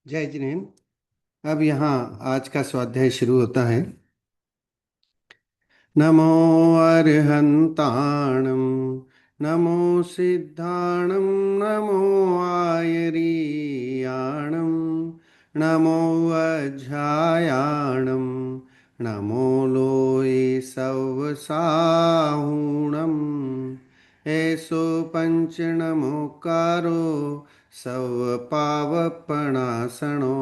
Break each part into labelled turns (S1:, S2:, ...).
S1: जय जिनेन्द्र। अब यहाँ आज का स्वाध्याय शुरू होता है। नमो अर्हन्ताणं, नमो सिद्धाणं, नमो आयरीयाणं, नमो अध्यायाणं, नमो लोये सवसाहुणम्। ऐसो पंच नमोकारो सव पावपणासनो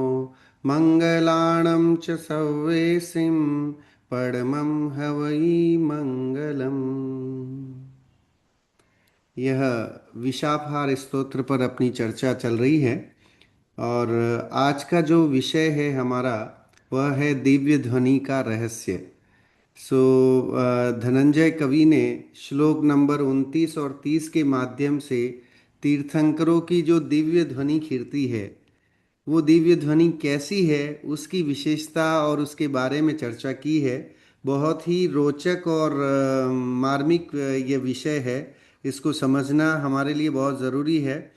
S1: मंगलाणं च सव्वेसिं परमं हवै मंगलम। यह विशाफार स्तोत्र पर अपनी चर्चा चल रही है और आज का जो विषय है हमारा वह है दिव्य ध्वनि का रहस्य। सो धनंजय कवि ने श्लोक नंबर 29 और 30 के माध्यम से तीर्थंकरों की जो दिव्य ध्वनि खीरती है वो दिव्य ध्वनि कैसी है उसकी विशेषता और उसके बारे में चर्चा की है। बहुत ही रोचक और मार्मिक ये विषय है। इसको समझना हमारे लिए बहुत ज़रूरी है।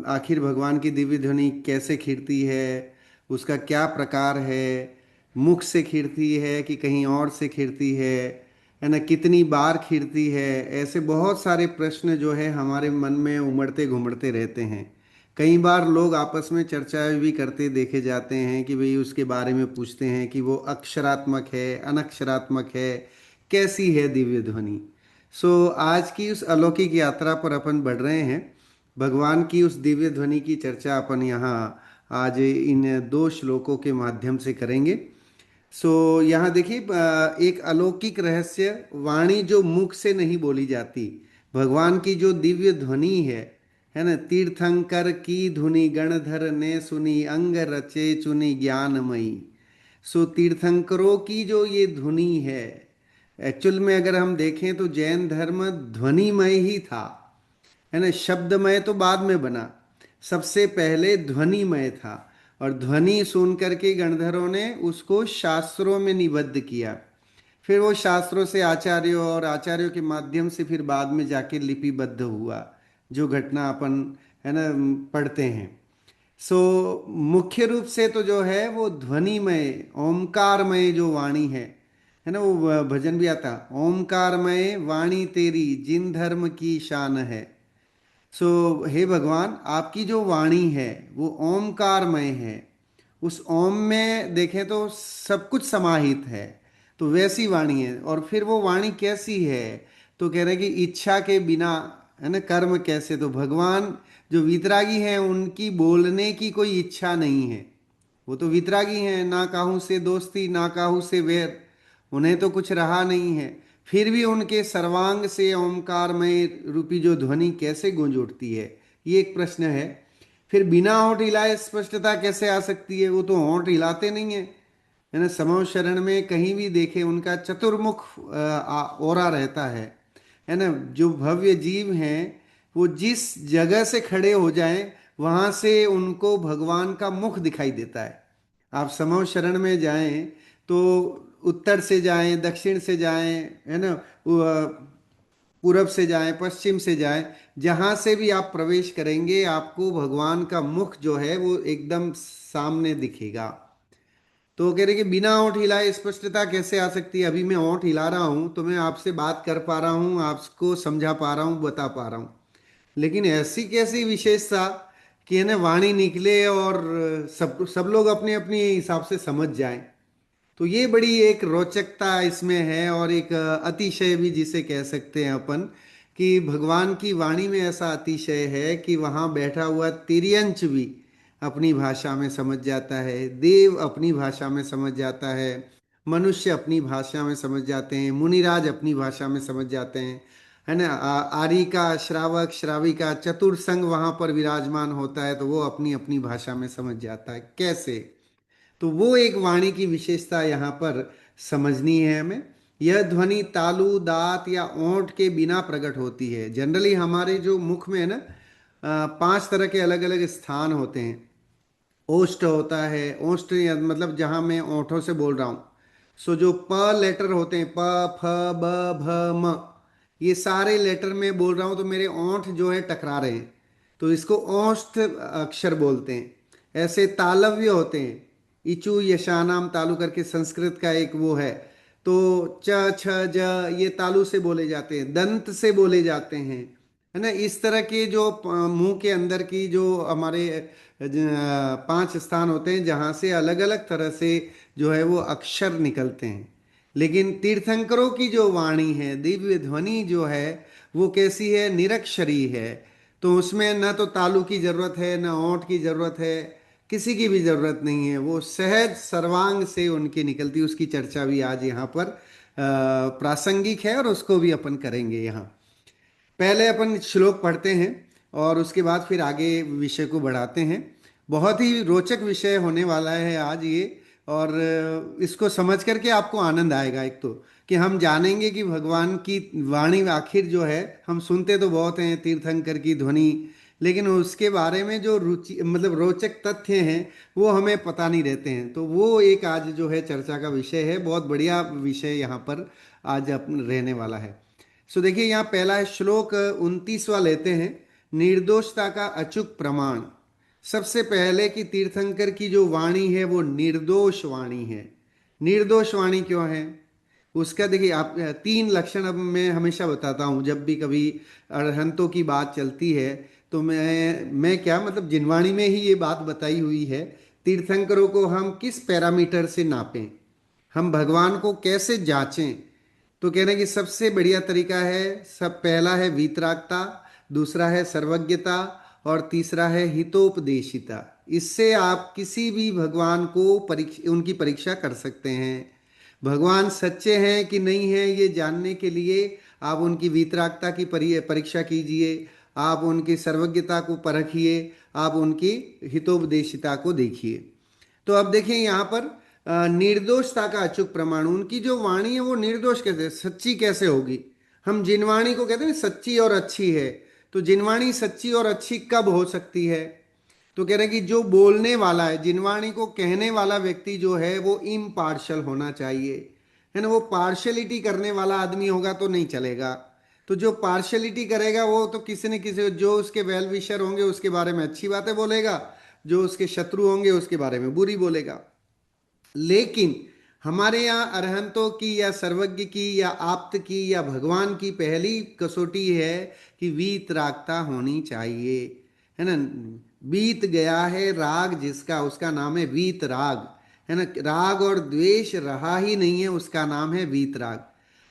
S1: आखिर भगवान की दिव्य ध्वनि कैसे खीरती है, उसका क्या प्रकार है, मुख से खीरती है कि कहीं और से खीरती है ना, कितनी बार खीरती है। ऐसे बहुत सारे प्रश्न जो है हमारे मन में उमड़ते घुमड़ते रहते हैं। कई बार लोग आपस में चर्चा भी करते देखे जाते हैं कि भाई उसके बारे में पूछते हैं कि वो अक्षरात्मक है, अनक्षरात्मक है, कैसी है दिव्य ध्वनि। सो आज की उस अलौकिक यात्रा पर अपन बढ़ रहे हैं। भगवान की उस दिव्य ध्वनि की चर्चा अपन यहाँ आज इन दो श्लोकों के माध्यम से करेंगे। सो यहाँ देखिए, एक अलौकिक रहस्य, वाणी जो मुख से नहीं बोली जाती, भगवान की जो दिव्य ध्वनि है ना। तीर्थंकर की धुनि गणधर ने सुनी, अंग रचे चुनी ज्ञानमयी। सो तीर्थंकरों की जो ये धुनि है, एक्चुअल में अगर हम देखें तो जैन धर्म ध्वनिमय ही था, है ना। शब्दमय तो बाद में बना, सबसे पहले ध्वनिमय था। और ध्वनि सुन करके गणधरों ने उसको शास्त्रों में निबद्ध किया। फिर वो शास्त्रों से आचार्यों और आचार्यों के माध्यम से फिर बाद में जाके लिपिबद्ध हुआ, जो घटना अपन है ना पढ़ते हैं। सो मुख्य रूप से तो जो है वो ध्वनिमय ओमकारमय जो वाणी है ना। वो भजन भी आता, ओमकारमय वाणी तेरी जिन धर्म की शान है। सो हे भगवान, आपकी जो वाणी है वो ओमकारमय है। उस ओम में देखें तो सब कुछ समाहित है। तो वैसी वाणी है। और फिर वो वाणी कैसी है, तो कह रहे हैं कि इच्छा के बिना, है ना, कर्म कैसे। तो भगवान जो वितरागी हैं उनकी बोलने की कोई इच्छा नहीं है। वो तो वितरागी हैं, ना काहू से दोस्ती ना काहू से वैर, उन्हें तो कुछ रहा नहीं है। फिर भी उनके सर्वांग से ओंकारमय रूपी जो ध्वनि कैसे गूंज उठती है, ये एक प्रश्न है। फिर बिना होंठ हिलाए स्पष्टता कैसे आ सकती है, वो तो होंठ हिलाते नहीं है ना। समव शरण में कहीं भी देखे उनका चतुर्मुख ओरा रहता है ना। जो भव्य जीव हैं वो जिस जगह से खड़े हो जाएं वहां से उनको भगवान का मुख दिखाई देता है। आप समव शरण में जाएं तो उत्तर से जाएं, दक्षिण से जाएं, है ना, पूरब से जाएं, पश्चिम से जाएं, जहां से भी आप प्रवेश करेंगे आपको भगवान का मुख जो है वो एकदम सामने दिखेगा। तो वो कह रहे कि बिना ओंठ हिलाए स्पष्टता कैसे आ सकती है। अभी मैं ओंठ हिला रहा हूं तो मैं आपसे बात कर पा रहा हूं, आपको समझा पा रहा हूं, बता पा रहा हूं। लेकिन ऐसी कैसी विशेषता कि है ना वाणी निकले और सब सब लोग अपने अपने हिसाब से समझ जाएं। तो ये बड़ी एक रोचकता इसमें है और एक अतिशय भी जिसे कह सकते हैं अपन, कि भगवान की वाणी में ऐसा अतिशय है कि वहाँ बैठा हुआ तिर्यंच भी अपनी भाषा में समझ जाता है, देव अपनी भाषा में समझ जाता है, मनुष्य अपनी भाषा में समझ जाते हैं, मुनिराज अपनी भाषा में समझ जाते हैं, है ना। आर्यिका, श्रावक, श्राविका, चतुर्संग वहाँ पर विराजमान होता है तो वो अपनी अपनी भाषा में समझ जाता है कैसे। तो वो एक वाणी की विशेषता यहाँ पर समझनी है हमें। यह ध्वनि तालु, दांत या ओंठ के बिना प्रकट होती है। जनरली हमारे जो मुख में है ना, पांच तरह के अलग अलग स्थान होते हैं। ओष्ठ होता है, ओष्ठ मतलब जहाँ मैं ओंठों से बोल रहा हूँ। सो जो प लेटर होते हैं, प, फ, ब, भ, म, ये सारे लेटर में बोल रहा हूँ तो मेरे ओंठ जो है टकरा रहे हैं, तो इसको ओष्ठ अक्षर बोलते हैं। ऐसे तालव्य होते हैं, इचु यशानाम तालु करके संस्कृत का एक वो है। तो च छ ज ये तालु से बोले जाते हैं, दंत से बोले जाते हैं, है ना। इस तरह के जो मुंह के अंदर की जो हमारे 5 स्थान होते हैं जहाँ से अलग अलग तरह से जो है वो अक्षर निकलते हैं। लेकिन तीर्थंकरों की जो वाणी है, दिव्य ध्वनि जो है, वो कैसी है, निरक्षरी है। तो उसमें न तो तालु की जरूरत है, न ओंठ की जरूरत है, किसी की भी जरूरत नहीं है। वो सहज सर्वांग से उनकी निकलती, उसकी चर्चा भी आज यहाँ पर प्रासंगिक है और उसको भी अपन करेंगे यहाँ। पहले अपन श्लोक पढ़ते हैं और उसके बाद फिर आगे विषय को बढ़ाते हैं। बहुत ही रोचक विषय होने वाला है आज ये। और इसको समझ करके आपको आनंद आएगा। एक तो कि हम जानेंगे कि भगवान की वाणी आखिर जो है, हम सुनते तो बहुत हैं तीर्थंकर की ध्वनि, लेकिन उसके बारे में जो रुचि मतलब रोचक तथ्य हैं वो हमें पता नहीं रहते हैं। तो वो एक आज जो है चर्चा का विषय है, बहुत बढ़िया विषय यहाँ पर आज अपन रहने वाला है। सो देखिए, यहाँ पहला है श्लोक 29वां लेते हैं। निर्दोषता का अचूक प्रमाण। सबसे पहले कि तीर्थंकर की जो वाणी है वो निर्दोष वाणी है। निर्दोष वाणी क्यों है उसका देखिए आप 3 लक्षण अब मैं हमेशा बताता हूँ जब भी कभी अरहंतों की बात चलती है। तो मैं क्या मतलब जिनवाणी में ही ये बात बताई हुई है। तीर्थंकरों को हम किस पैरामीटर से नापें, हम भगवान को कैसे जांचें। तो कह रहे हैं कि सबसे बढ़िया तरीका है, सब पहला है वीतरागता, दूसरा है सर्वज्ञता और तीसरा है हितोपदेशिता। इससे आप किसी भी भगवान को उनकी परीक्षा कर सकते हैं। भगवान सच्चे हैं कि नहीं है ये जानने के लिए आप उनकी वीतरागता की परीक्षा कीजिए, आप उनकी सर्वज्ञता को परखिए, आप उनकी हितोपदेशिता को देखिए। तो अब देखिए यहाँ पर निर्दोषता का अचूक प्रमाण, उनकी जो वाणी है वो निर्दोष कैसे, सच्ची कैसे होगी। हम जिनवाणी को कहते हैं सच्ची और अच्छी है। तो जिनवाणी सच्ची और अच्छी कब हो सकती है। तो कह रहे हैं कि जो बोलने वाला है, जिनवाणी को कहने वाला व्यक्ति जो है वो इम्पार्शल होना चाहिए, है ना। वो पार्शलिटी करने वाला आदमी होगा तो नहीं चलेगा। तो जो पार्शलिटी करेगा वो तो किसी न किसी, जो उसके वेल विशर होंगे उसके बारे में अच्छी बातें बोलेगा, जो उसके शत्रु होंगे उसके बारे में बुरी बोलेगा। लेकिन हमारे यहाँ अरहंतों की या सर्वज्ञ की या आप्त की या भगवान की पहली कसौटी है कि वीतरागता होनी चाहिए, है ना। बीत गया है राग जिसका, उसका नाम है वीत राग, है ना। राग और द्वेष रहा ही नहीं है, उसका नाम है वीतराग।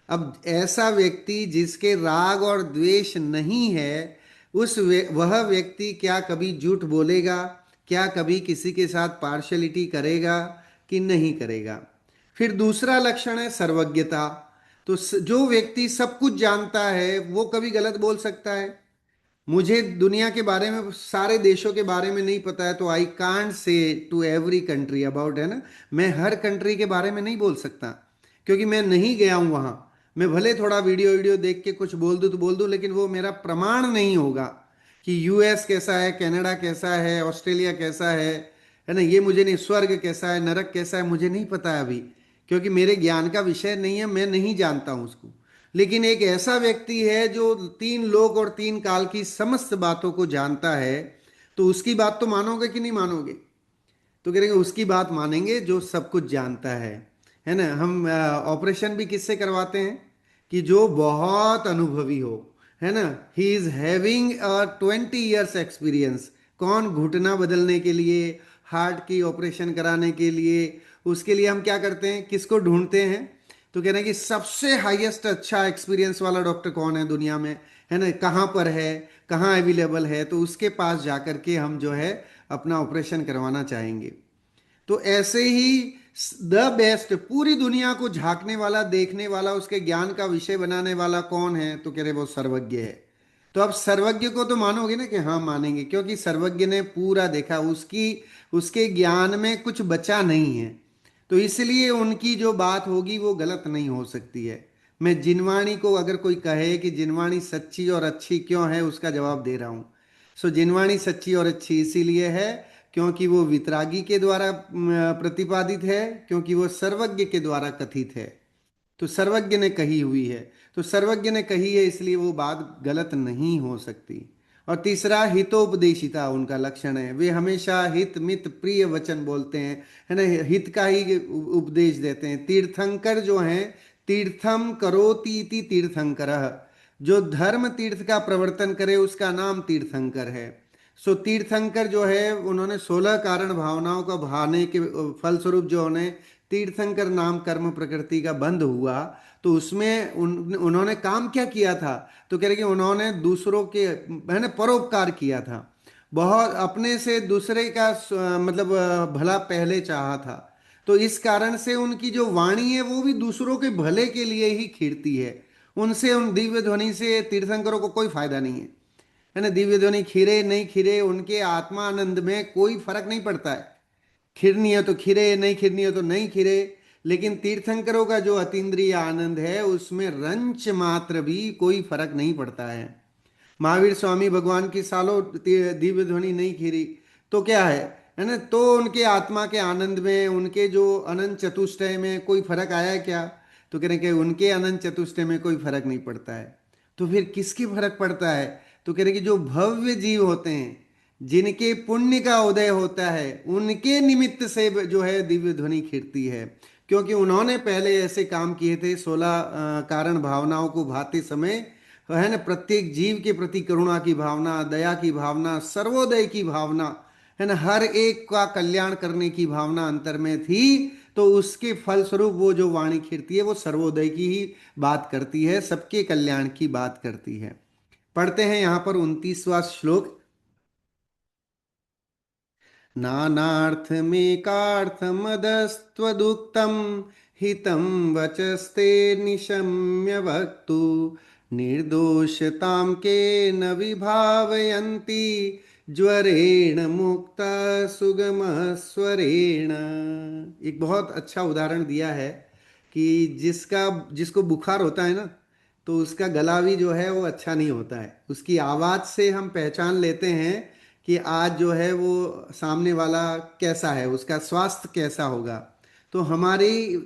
S1: अब ऐसा व्यक्ति जिसके राग और द्वेष नहीं है, वह व्यक्ति क्या कभी झूठ बोलेगा, क्या कभी किसी के साथ पार्शलिटी करेगा कि नहीं करेगा। फिर दूसरा लक्षण है सर्वज्ञता। तो जो व्यक्ति सब कुछ जानता है वो कभी गलत बोल सकता है। मुझे दुनिया के बारे में, सारे देशों के बारे में नहीं पता है तो I can't say to every country about, है ना। मैं हर कंट्री के बारे में नहीं बोल सकता क्योंकि मैं नहीं गया हूं वहां। मैं भले थोड़ा वीडियो वीडियो देख के कुछ बोल दूं तो बोल दूं, लेकिन वो मेरा प्रमाण नहीं होगा कि यूएस कैसा है, कनाडा कैसा है, ऑस्ट्रेलिया कैसा है ना। ये मुझे नहीं, स्वर्ग कैसा है, नरक कैसा है, मुझे नहीं पता है अभी, क्योंकि मेरे ज्ञान का विषय नहीं है, मैं नहीं जानता हूं उसको। लेकिन एक ऐसा व्यक्ति है जो 3 लोक और 3 काल की समस्त बातों को जानता है, तो उसकी बात तो मानोगे कि नहीं मानोगे। तो कह रहे उसकी बात मानेंगे जो सब कुछ जानता है ना। हम ऑपरेशन भी किससे करवाते हैं कि जो बहुत अनुभवी हो, है ना। He is having 20 years experience. कौन, घुटना बदलने के लिए, हार्ट की ऑपरेशन कराने के लिए, उसके लिए हम क्या करते हैं, किसको ढूंढते हैं। तो कह रहे हैं कि सबसे हाईएस्ट अच्छा एक्सपीरियंस वाला डॉक्टर कौन है दुनिया में, है ना, कहाँ पर है, कहाँ अवेलेबल है, तो उसके पास जाकर के हम जो है अपना ऑपरेशन करवाना चाहेंगे। तो ऐसे ही द बेस्ट, पूरी दुनिया को झांकने वाला, देखने वाला, उसके ज्ञान का विषय बनाने वाला कौन है, तो कह रहे वो सर्वज्ञ है। तो अब सर्वज्ञ को तो मानोगे ना, कि हाँ मानेंगे, क्योंकि सर्वज्ञ ने पूरा देखा, उसकी उसके ज्ञान में कुछ बचा नहीं है। तो इसलिए उनकी जो बात होगी वो गलत नहीं हो सकती है। मैं जिनवाणी को अगर कोई कहे कि जिनवाणी सच्ची और अच्छी क्यों है, उसका जवाब दे रहा हूं। सो जिनवाणी सच्ची और अच्छी इसीलिए है क्योंकि वो वितरागी के द्वारा प्रतिपादित है, क्योंकि वो सर्वज्ञ के द्वारा कथित है। तो सर्वज्ञ ने कही हुई है, तो सर्वज्ञ ने कही है इसलिए वो बात गलत नहीं हो सकती। और तीसरा हितोपदेशिता उनका लक्षण है, वे हमेशा हित मित प्रिय वचन बोलते हैं, है ना, हित का ही उपदेश देते हैं। तीर्थंकर जो हैं, तीर्थम करोति इति तीर्थंकरः, जो धर्म तीर्थ का प्रवर्तन करे उसका नाम तीर्थंकर है। सो तीर्थंकर जो है उन्होंने 16 कारण भावनाओं का भाने के फलस्वरूप जो उन्हें तीर्थंकर नाम कर्म प्रकृति का बंध हुआ, तो उसमें उन्होंने काम क्या किया था? तो कह रहे कि उन्होंने दूसरों के, है ना, परोपकार किया था। बहुत अपने से दूसरे का मतलब भला पहले चाहा था। तो इस कारण से उनकी जो वाणी है वो भी दूसरों के भले के लिए ही खिरती है। उनसे, उन दिव्य ध्वनि से तीर्थंकरों को कोई फायदा नहीं है ना। दिव्य ध्वनि खिरे नहीं खिरे, उनके आत्मा आनंद में कोई फर्क नहीं पड़ता है। खिरनी है तो खिरे, नहीं खिरनी है तो नहीं खिरे। लेकिन तीर्थंकरों का जो अतीन्द्रिय आनंद है उसमें रंच मात्र भी कोई फर्क नहीं पड़ता है। महावीर स्वामी भगवान की सालों दिव्य ध्वनि नहीं खिरी, तो क्या है ना, तो उनके आत्मा के आनंद में, उनके जो अनंत चतुष्टय में कोई फर्क आया है क्या? तो कह रहे कि उनके अनंत चतुष्टय में कोई फर्क नहीं पड़ता है। तो फिर किसकी फर्क पड़ता है? तो कह रहे कि जो भव्य जीव होते हैं, जिनके पुण्य का उदय होता है, उनके निमित्त से जो है दिव्य ध्वनि खिरती है। क्योंकि उन्होंने पहले ऐसे काम किए थे 16 कारण भावनाओं को भाते समय, है ना, प्रत्येक जीव के प्रति करुणा की भावना, दया की भावना, सर्वोदय की भावना, है ना, हर एक का कल्याण करने की भावना अंतर में थी। तो उसके फलस्वरूप वो जो वाणी खिरती है वो सर्वोदय की ही बात करती है, सबके कल्याण की बात करती है। पढ़ते हैं यहाँ पर 29वां श्लोक। नानार्थमेकार्थमदस्त्वदुक्तं हितं वचस्ते निशम्य वक्तु निर्दोषतां केन विभावयन्ति ज्वरेण मुक्त सुगमस्वरेण। एक बहुत अच्छा उदाहरण दिया है कि जिसको बुखार होता है ना, तो उसका गला भी जो है वो अच्छा नहीं होता है। उसकी आवाज़ से हम पहचान लेते हैं कि आज जो है वो सामने वाला कैसा है, उसका स्वास्थ्य कैसा होगा। तो हमारी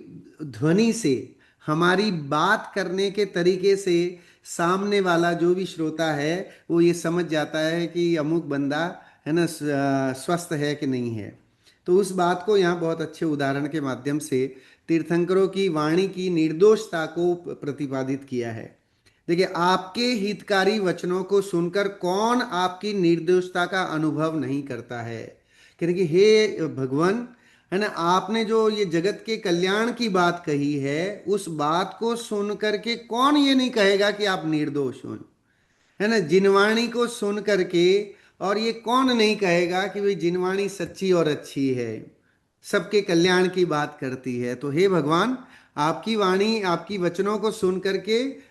S1: ध्वनि से, हमारी बात करने के तरीके से सामने वाला जो भी श्रोता है वो ये समझ जाता है कि अमुक बंदा, है ना, स्वस्थ है कि नहीं है। तो उस बात को यहाँ बहुत अच्छे उदाहरण के माध्यम से तीर्थंकरों की वाणी की निर्दोषता को प्रतिपादित किया है। देखिए, आपके हितकारी वचनों को सुनकर कौन आपकी निर्दोषता का अनुभव नहीं करता है? क्योंकि हे भगवान, है ना, आपने जो ये जगत के कल्याण की बात कही है, उस बात को सुन करके कौन ये नहीं कहेगा कि आप निर्दोष हो? है ना, जिनवाणी को सुन करके, और ये कौन नहीं कहेगा कि भाई जिनवाणी सच्ची और अच्छी है, सबके कल्याण की बात करती है। तो हे भगवान, आपकी वाणी, आपकी वचनों को सुन करके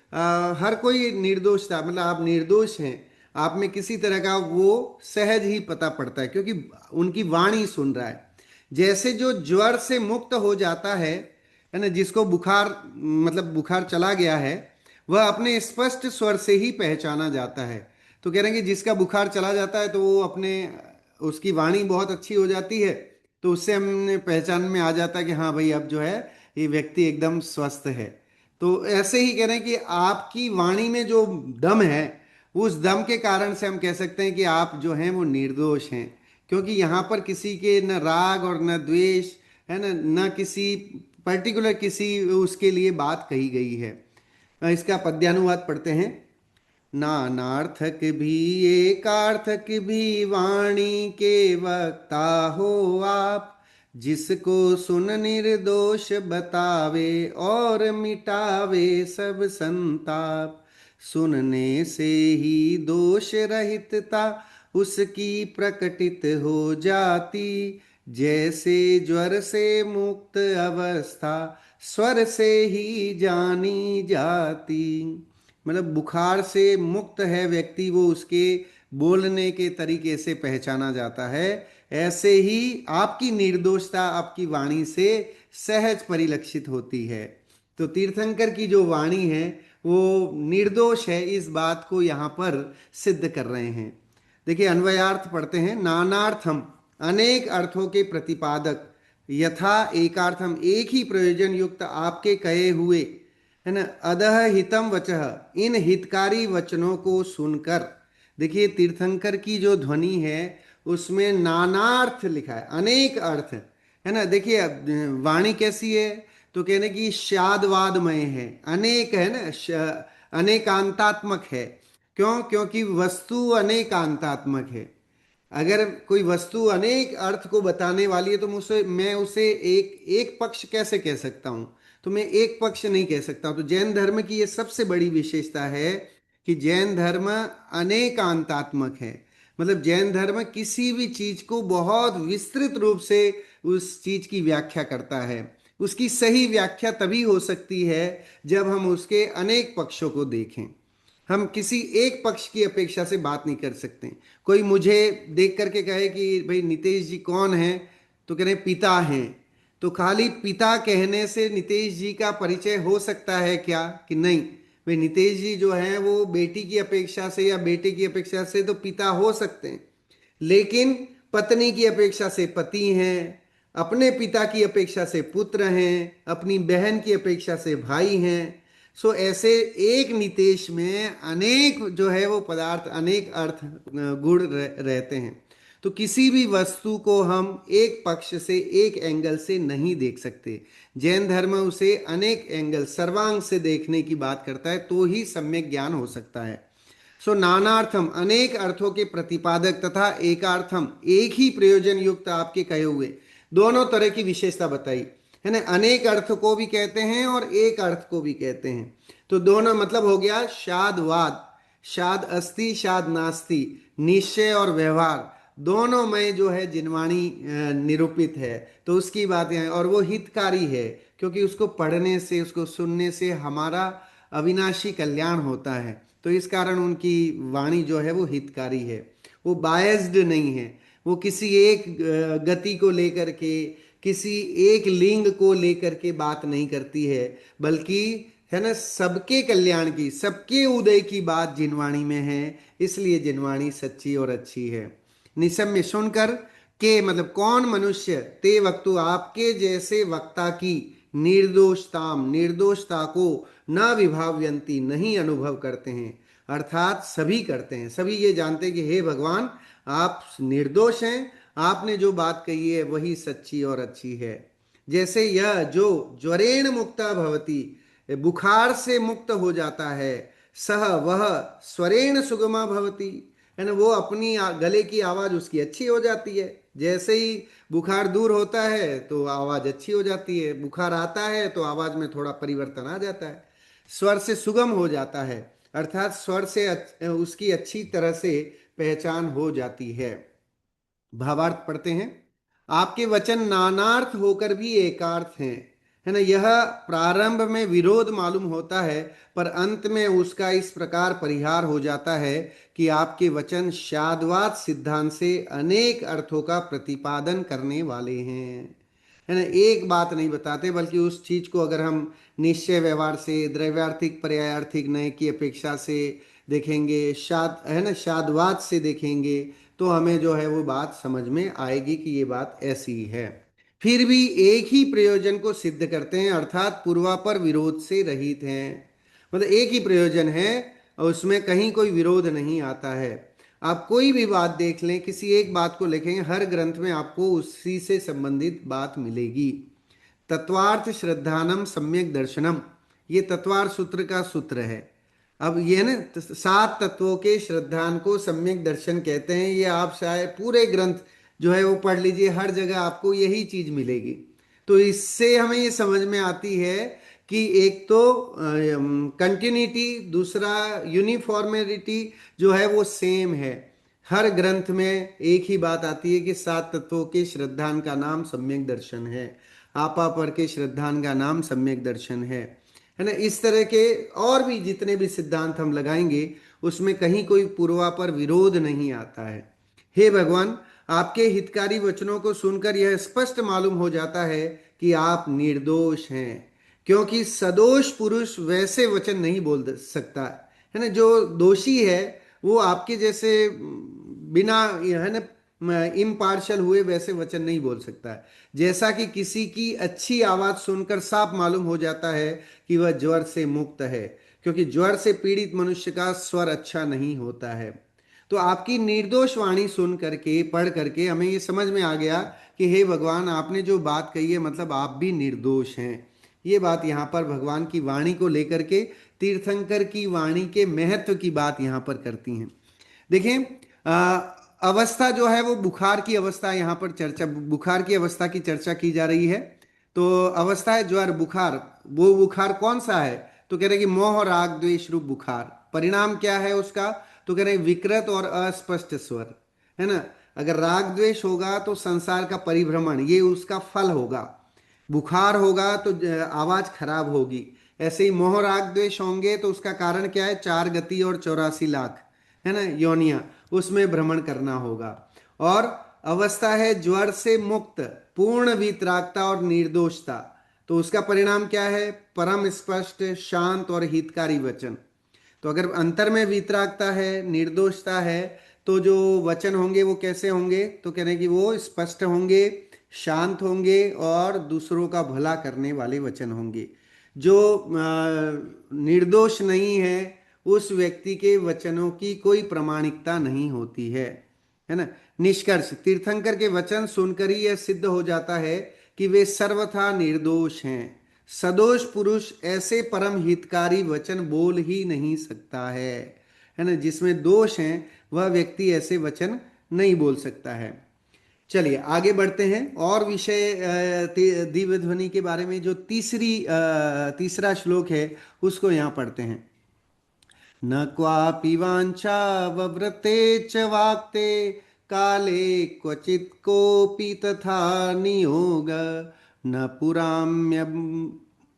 S1: हर कोई निर्दोषता, मतलब आप निर्दोष हैं, आप में किसी तरह का वो सहज ही पता पड़ता है, क्योंकि उनकी वाणी सुन रहा है। जैसे जो ज्वर से मुक्त हो जाता है ना, जिसको बुखार, मतलब बुखार चला गया है, वह अपने स्पष्ट स्वर से ही पहचाना जाता है। तो कह रहे हैं कि जिसका बुखार चला जाता है तो वो अपने, उसकी वाणी बहुत अच्छी हो जाती है, तो उससे हमने पहचान में आ जाता है कि हाँ भाई, अब जो है ये व्यक्ति एकदम स्वस्थ है। तो ऐसे ही कह रहे हैं कि आपकी वाणी में जो दम है, उस दम के कारण से हम कह सकते हैं कि आप जो हैं वो निर्दोष हैं। क्योंकि यहाँ पर किसी के न राग और न द्वेष, है ना, न किसी पर्टिकुलर किसी उसके लिए बात कही गई है। इसका पद्यानुवाद पढ़ते हैं। नानार्थक भी एकार्थक भी वाणी के वक्ता हो आप, जिसको सुन निर्दोष बतावे और मिटावे सब संताप। सुनने से ही दोष रहितता उसकी प्रकटित हो जाती, जैसे ज्वर से मुक्त अवस्था स्वर से ही जानी जाती। मतलब बुखार से मुक्त है व्यक्ति, वो उसके बोलने के तरीके से पहचाना जाता है। ऐसे ही आपकी निर्दोषता आपकी वाणी से सहज परिलक्षित होती है। तो तीर्थंकर की जो वाणी है वो निर्दोष है, इस बात को यहाँ पर सिद्ध कर रहे हैं। देखिए, अन्वयार्थ पढ़ते हैं। नानार्थम, अनेक अर्थों के प्रतिपादक, यथा एकार्थम, एक ही प्रयोजन युक्त आपके कहे हुए, है ना, अदह हितम वचः, इन हितकारी वचनों को सुनकर, देखिए तीर्थंकर की जो ध्वनि है उसमें नानार्थ लिखा है, अनेक अर्थ है ना। देखिए वाणी कैसी है, तो कहने की शादवादमय है, अनेक है ना, अनेकांतात्मक है। क्यों? क्योंकि वस्तु अनेकांतात्मक है। अगर कोई वस्तु अनेक अर्थ को बताने वाली है तो मुझसे मैं उसे एक एक पक्ष कैसे कह सकता हूं? तो मैं एक पक्ष नहीं कह सकता हूं। तो जैन धर्म की ये सबसे बड़ी विशेषता है कि जैन धर्म अनेकांतात्मक है। मतलब जैन धर्म किसी भी चीज को बहुत विस्तृत रूप से उस चीज की व्याख्या करता है। उसकी सही व्याख्या तभी हो सकती है जब हम उसके अनेक पक्षों को देखें। हम किसी एक पक्ष की अपेक्षा से बात नहीं कर सकते। कोई मुझे देख करके कहे कि भाई नितेश जी कौन है, तो कह रहे पिता हैं। तो खाली पिता कहने से नितेश जी का परिचय हो सकता है क्या? कि नहीं, भाई नितेश जी जो है वो बेटी की अपेक्षा से या बेटे की अपेक्षा से तो पिता हो सकते हैं, लेकिन पत्नी की अपेक्षा से पति हैं, अपने पिता की अपेक्षा से पुत्र हैं, अपनी बहन की अपेक्षा से भाई हैं। सो ऐसे एक नितेश में अनेक जो है वो पदार्थ, अनेक अर्थ गुण रहते हैं। तो किसी भी वस्तु को हम एक पक्ष से, एक एंगल से नहीं देख सकते। जैन धर्म उसे अनेक एंगल, सर्वांग से देखने की बात करता है, तो ही सम्यक ज्ञान हो सकता है। सो नानार्थम, अनेक अर्थों के प्रतिपादक, तथा एकार्थम, एक ही प्रयोजन युक्त, आपके कहे हुए दोनों तरह की विशेषता बताई है ना। अनेक अर्थ को भी कहते हैं और एक अर्थ को भी कहते हैं। तो दोनों मतलब हो गया शादवाद, शाद अस्ति शाद नास्ति, निश्चय और व्यवहार दोनों में जो है जिनवाणी निरूपित है। तो उसकी बात है, और वो हितकारी है, क्योंकि उसको पढ़ने से, उसको सुनने से हमारा अविनाशी कल्याण होता है। तो इस कारण उनकी वाणी जो है वो हितकारी है। वो बायस्ड नहीं है, वो किसी एक गति को लेकर के, किसी एक लिंग को लेकर के बात नहीं करती है, बल्कि है ना सबके कल्याण की, सबके उदय की बात जिनवाणी में है। इसलिए जिनवाणी सच्ची और अच्छी है। निसम्य सुनकर, के मतलब कौन मनुष्य, ते वक्तु आपके जैसे वक्ता की निर्दोषताम, निर्दोषता को न विभाव्यंती, नहीं अनुभव करते हैं। अर्थात सभी करते हैं, सभी ये जानते हैं कि हे भगवान आप निर्दोष हैं, आपने जो बात कही है वही सच्ची और अच्छी है। जैसे यह जो ज्वरेण मुक्ता भवती, बुखार से मुक्त हो जाता है, सह वह स्वरेण सुगमा भवती, है ना, वो अपनी गले की आवाज उसकी अच्छी हो जाती है। जैसे ही बुखार दूर होता है तो आवाज अच्छी हो जाती है, बुखार आता है तो आवाज में थोड़ा परिवर्तन आ जाता है, स्वर से सुगम हो जाता है, अर्थात स्वर से उसकी अच्छी तरह से पहचान हो जाती है। भावार्थ पढ़ते हैं। आपके वचन नानार्थ होकर भी एकार्थ हैं, है ना। यह प्रारंभ में विरोध मालूम होता है, पर अंत में उसका इस प्रकार परिहार हो जाता है कि आपके वचन शाद्वाद सिद्धांत से अनेक अर्थों का प्रतिपादन करने वाले हैं, है ना। एक बात नहीं बताते, बल्कि उस चीज को अगर हम निश्चय व्यवहार से, द्रव्यार्थिक पर्यायार्थिक नय की अपेक्षा से देखेंगे, शाद है ना, शादवाद से देखेंगे, तो हमें जो है वो बात समझ में आएगी कि ये बात ऐसी है। फिर भी एक ही प्रयोजन को सिद्ध करते हैं, अर्थात पूर्वापर विरोध से रहित हैं। मतलब एक ही प्रयोजन है और उसमें कहीं कोई विरोध नहीं आता है। आप कोई भी बात देख लें, किसी एक बात को लिखेंगे, हर ग्रंथ में आपको उसी से संबंधित बात मिलेगी। तत्वार्थ श्रद्धानम सम्यक दर्शनम, ये तत्वार्थ सूत्र का सूत्र है। अब ये ना 7 तत्वों के श्रद्धान को सम्यक दर्शन कहते हैं। ये आप शायद पूरे ग्रंथ जो है वो पढ़ लीजिए, हर जगह आपको यही चीज मिलेगी। तो इससे हमें ये समझ में आती है कि एक तो कंटिन्यूटी, दूसरा यूनिफॉर्मिटी जो है वो सेम है। हर ग्रंथ में एक ही बात आती है कि 7 तत्वों के श्रद्धान का नाम सम्यक दर्शन है, आपा पर के श्रद्धान का नाम सम्यक दर्शन है ना। इस तरह के और भी जितने भी सिद्धांत हम लगाएंगे उसमें कहीं कोई पूर्वापर विरोध नहीं आता है। हे भगवान, आपके हितकारी वचनों को सुनकर यह स्पष्ट मालूम हो जाता है कि आप निर्दोष हैं, क्योंकि सदोष पुरुष वैसे वचन नहीं बोल सकता, है ना। जो दोषी है वो आपके जैसे बिना, है ना, इम्पार्शल हुए वैसे वचन नहीं बोल सकता है। जैसा कि किसी की अच्छी आवाज सुनकर साफ मालूम हो जाता है कि वह ज्वर से मुक्त है, क्योंकि ज्वर से पीड़ित मनुष्य का स्वर अच्छा नहीं होता है। तो आपकी निर्दोष वाणी सुन करके, पढ़ करके हमें ये समझ में आ गया कि हे भगवान, आपने जो बात कही है मतलब आप भी निर्दोष हैं। ये बात यहाँ पर भगवान की वाणी को लेकर के तीर्थंकर की वाणी के महत्व की बात यहाँ पर करती हैं। देखें, अवस्था जो है वो बुखार की अवस्था, यहाँ पर चर्चा बुखार की अवस्था की चर्चा की जा रही है। तो अवस्था है ज्वर, बुखार। वो बुखार कौन सा है? तो कह रहे कि मोह राग द्वेष रूप बुखार। परिणाम क्या है उसका? तो कह रहे विकृत और अस्पष्ट स्वर, है ना। अगर राग द्वेष होगा तो संसार का परिभ्रमण, ये उसका फल होगा। बुखार होगा तो आवाज खराब होगी। ऐसे ही मोह राग द्वेष होंगे तो उसका कारण क्या है? 4 गति और 84 लाख, है ना, योनिया, उसमें भ्रमण करना होगा। और अवस्था है ज्वर से मुक्त, पूर्ण वितरागता और निर्दोषता। तो उसका परिणाम क्या है? परम स्पष्ट, शांत और हितकारी वचन। तो अगर अंतर में वितरागता है, निर्दोषता है, तो जो वचन होंगे वो कैसे होंगे? तो कह रहे हैं कि वो स्पष्ट होंगे, शांत होंगे और दूसरों का भला करने वाले वचन होंगे। जो निर्दोष नहीं है उस व्यक्ति के वचनों की कोई प्रामाणिकता नहीं होती है ना। निष्कर्ष, तीर्थंकर के वचन सुनकर ही यह सिद्ध हो जाता है कि वे सर्वथा निर्दोष हैं। सदोष पुरुष ऐसे परम हितकारी वचन बोल ही नहीं सकता है ना। जिसमें दोष है वह व्यक्ति ऐसे वचन नहीं बोल सकता है। चलिए आगे बढ़ते हैं और विषय दिव्य ध्वनि के बारे में जो तीसरा श्लोक है उसको यहाँ पढ़ते हैं। न क्वापि वाञ्छा वव्रते च वाक्ते काले क्वचित् कोऽपि तथा नियोग न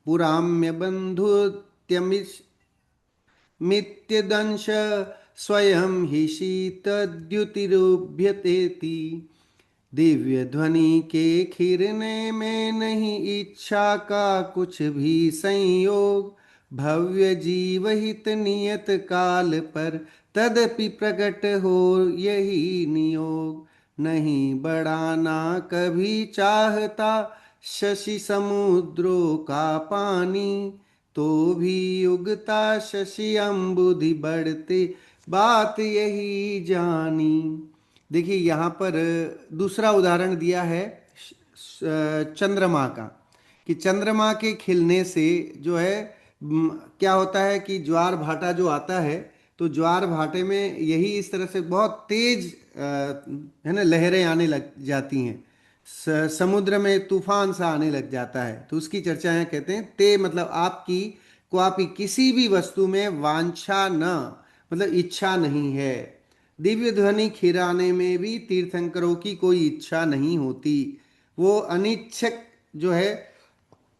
S1: पुराम्य बन्धुत्यमित्यदंश स्वयं हि शीतद्युतिरुभ्यतेति। दिव्य ध्वनि के खिरने में नहीं इच्छा का कुछ भी संयोग, भव्य जीव हित नियत काल पर तदपि प्रकट हो यही नियोग। नहीं बढ़ाना कभी चाहता शशि समुद्रों का पानी, तो भी उगता शशि अम्बुधि बढ़ते बात यही जानी। देखिए यहाँ पर दूसरा उदाहरण दिया है चंद्रमा का, कि चंद्रमा के खिलने से जो है क्या होता है कि ज्वार भाटा जो आता है, तो ज्वार भाटे में यही इस तरह से बहुत तेज है ना लहरें आने लग जाती हैं। समुद्र में तूफान सा आने लग जाता है। तो उसकी चर्चा यहाँ कहते हैं ते मतलब आपकी को आपकी किसी भी वस्तु में वांछा न मतलब इच्छा नहीं है। दिव्य ध्वनि खिराने में भी तीर्थंकरों की कोई इच्छा नहीं होती। वो अनिच्छक जो है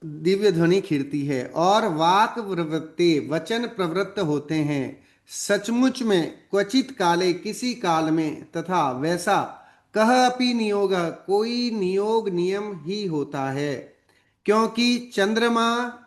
S1: दिव्य ध्वनि खिरती है। और वाक प्रवृत्ते वचन प्रवृत्त होते हैं सचमुच में क्वचित काले किसी काल में, तथा वैसा कह अपि नियोग कोई नियोग नियम ही होता है। क्योंकि चंद्रमा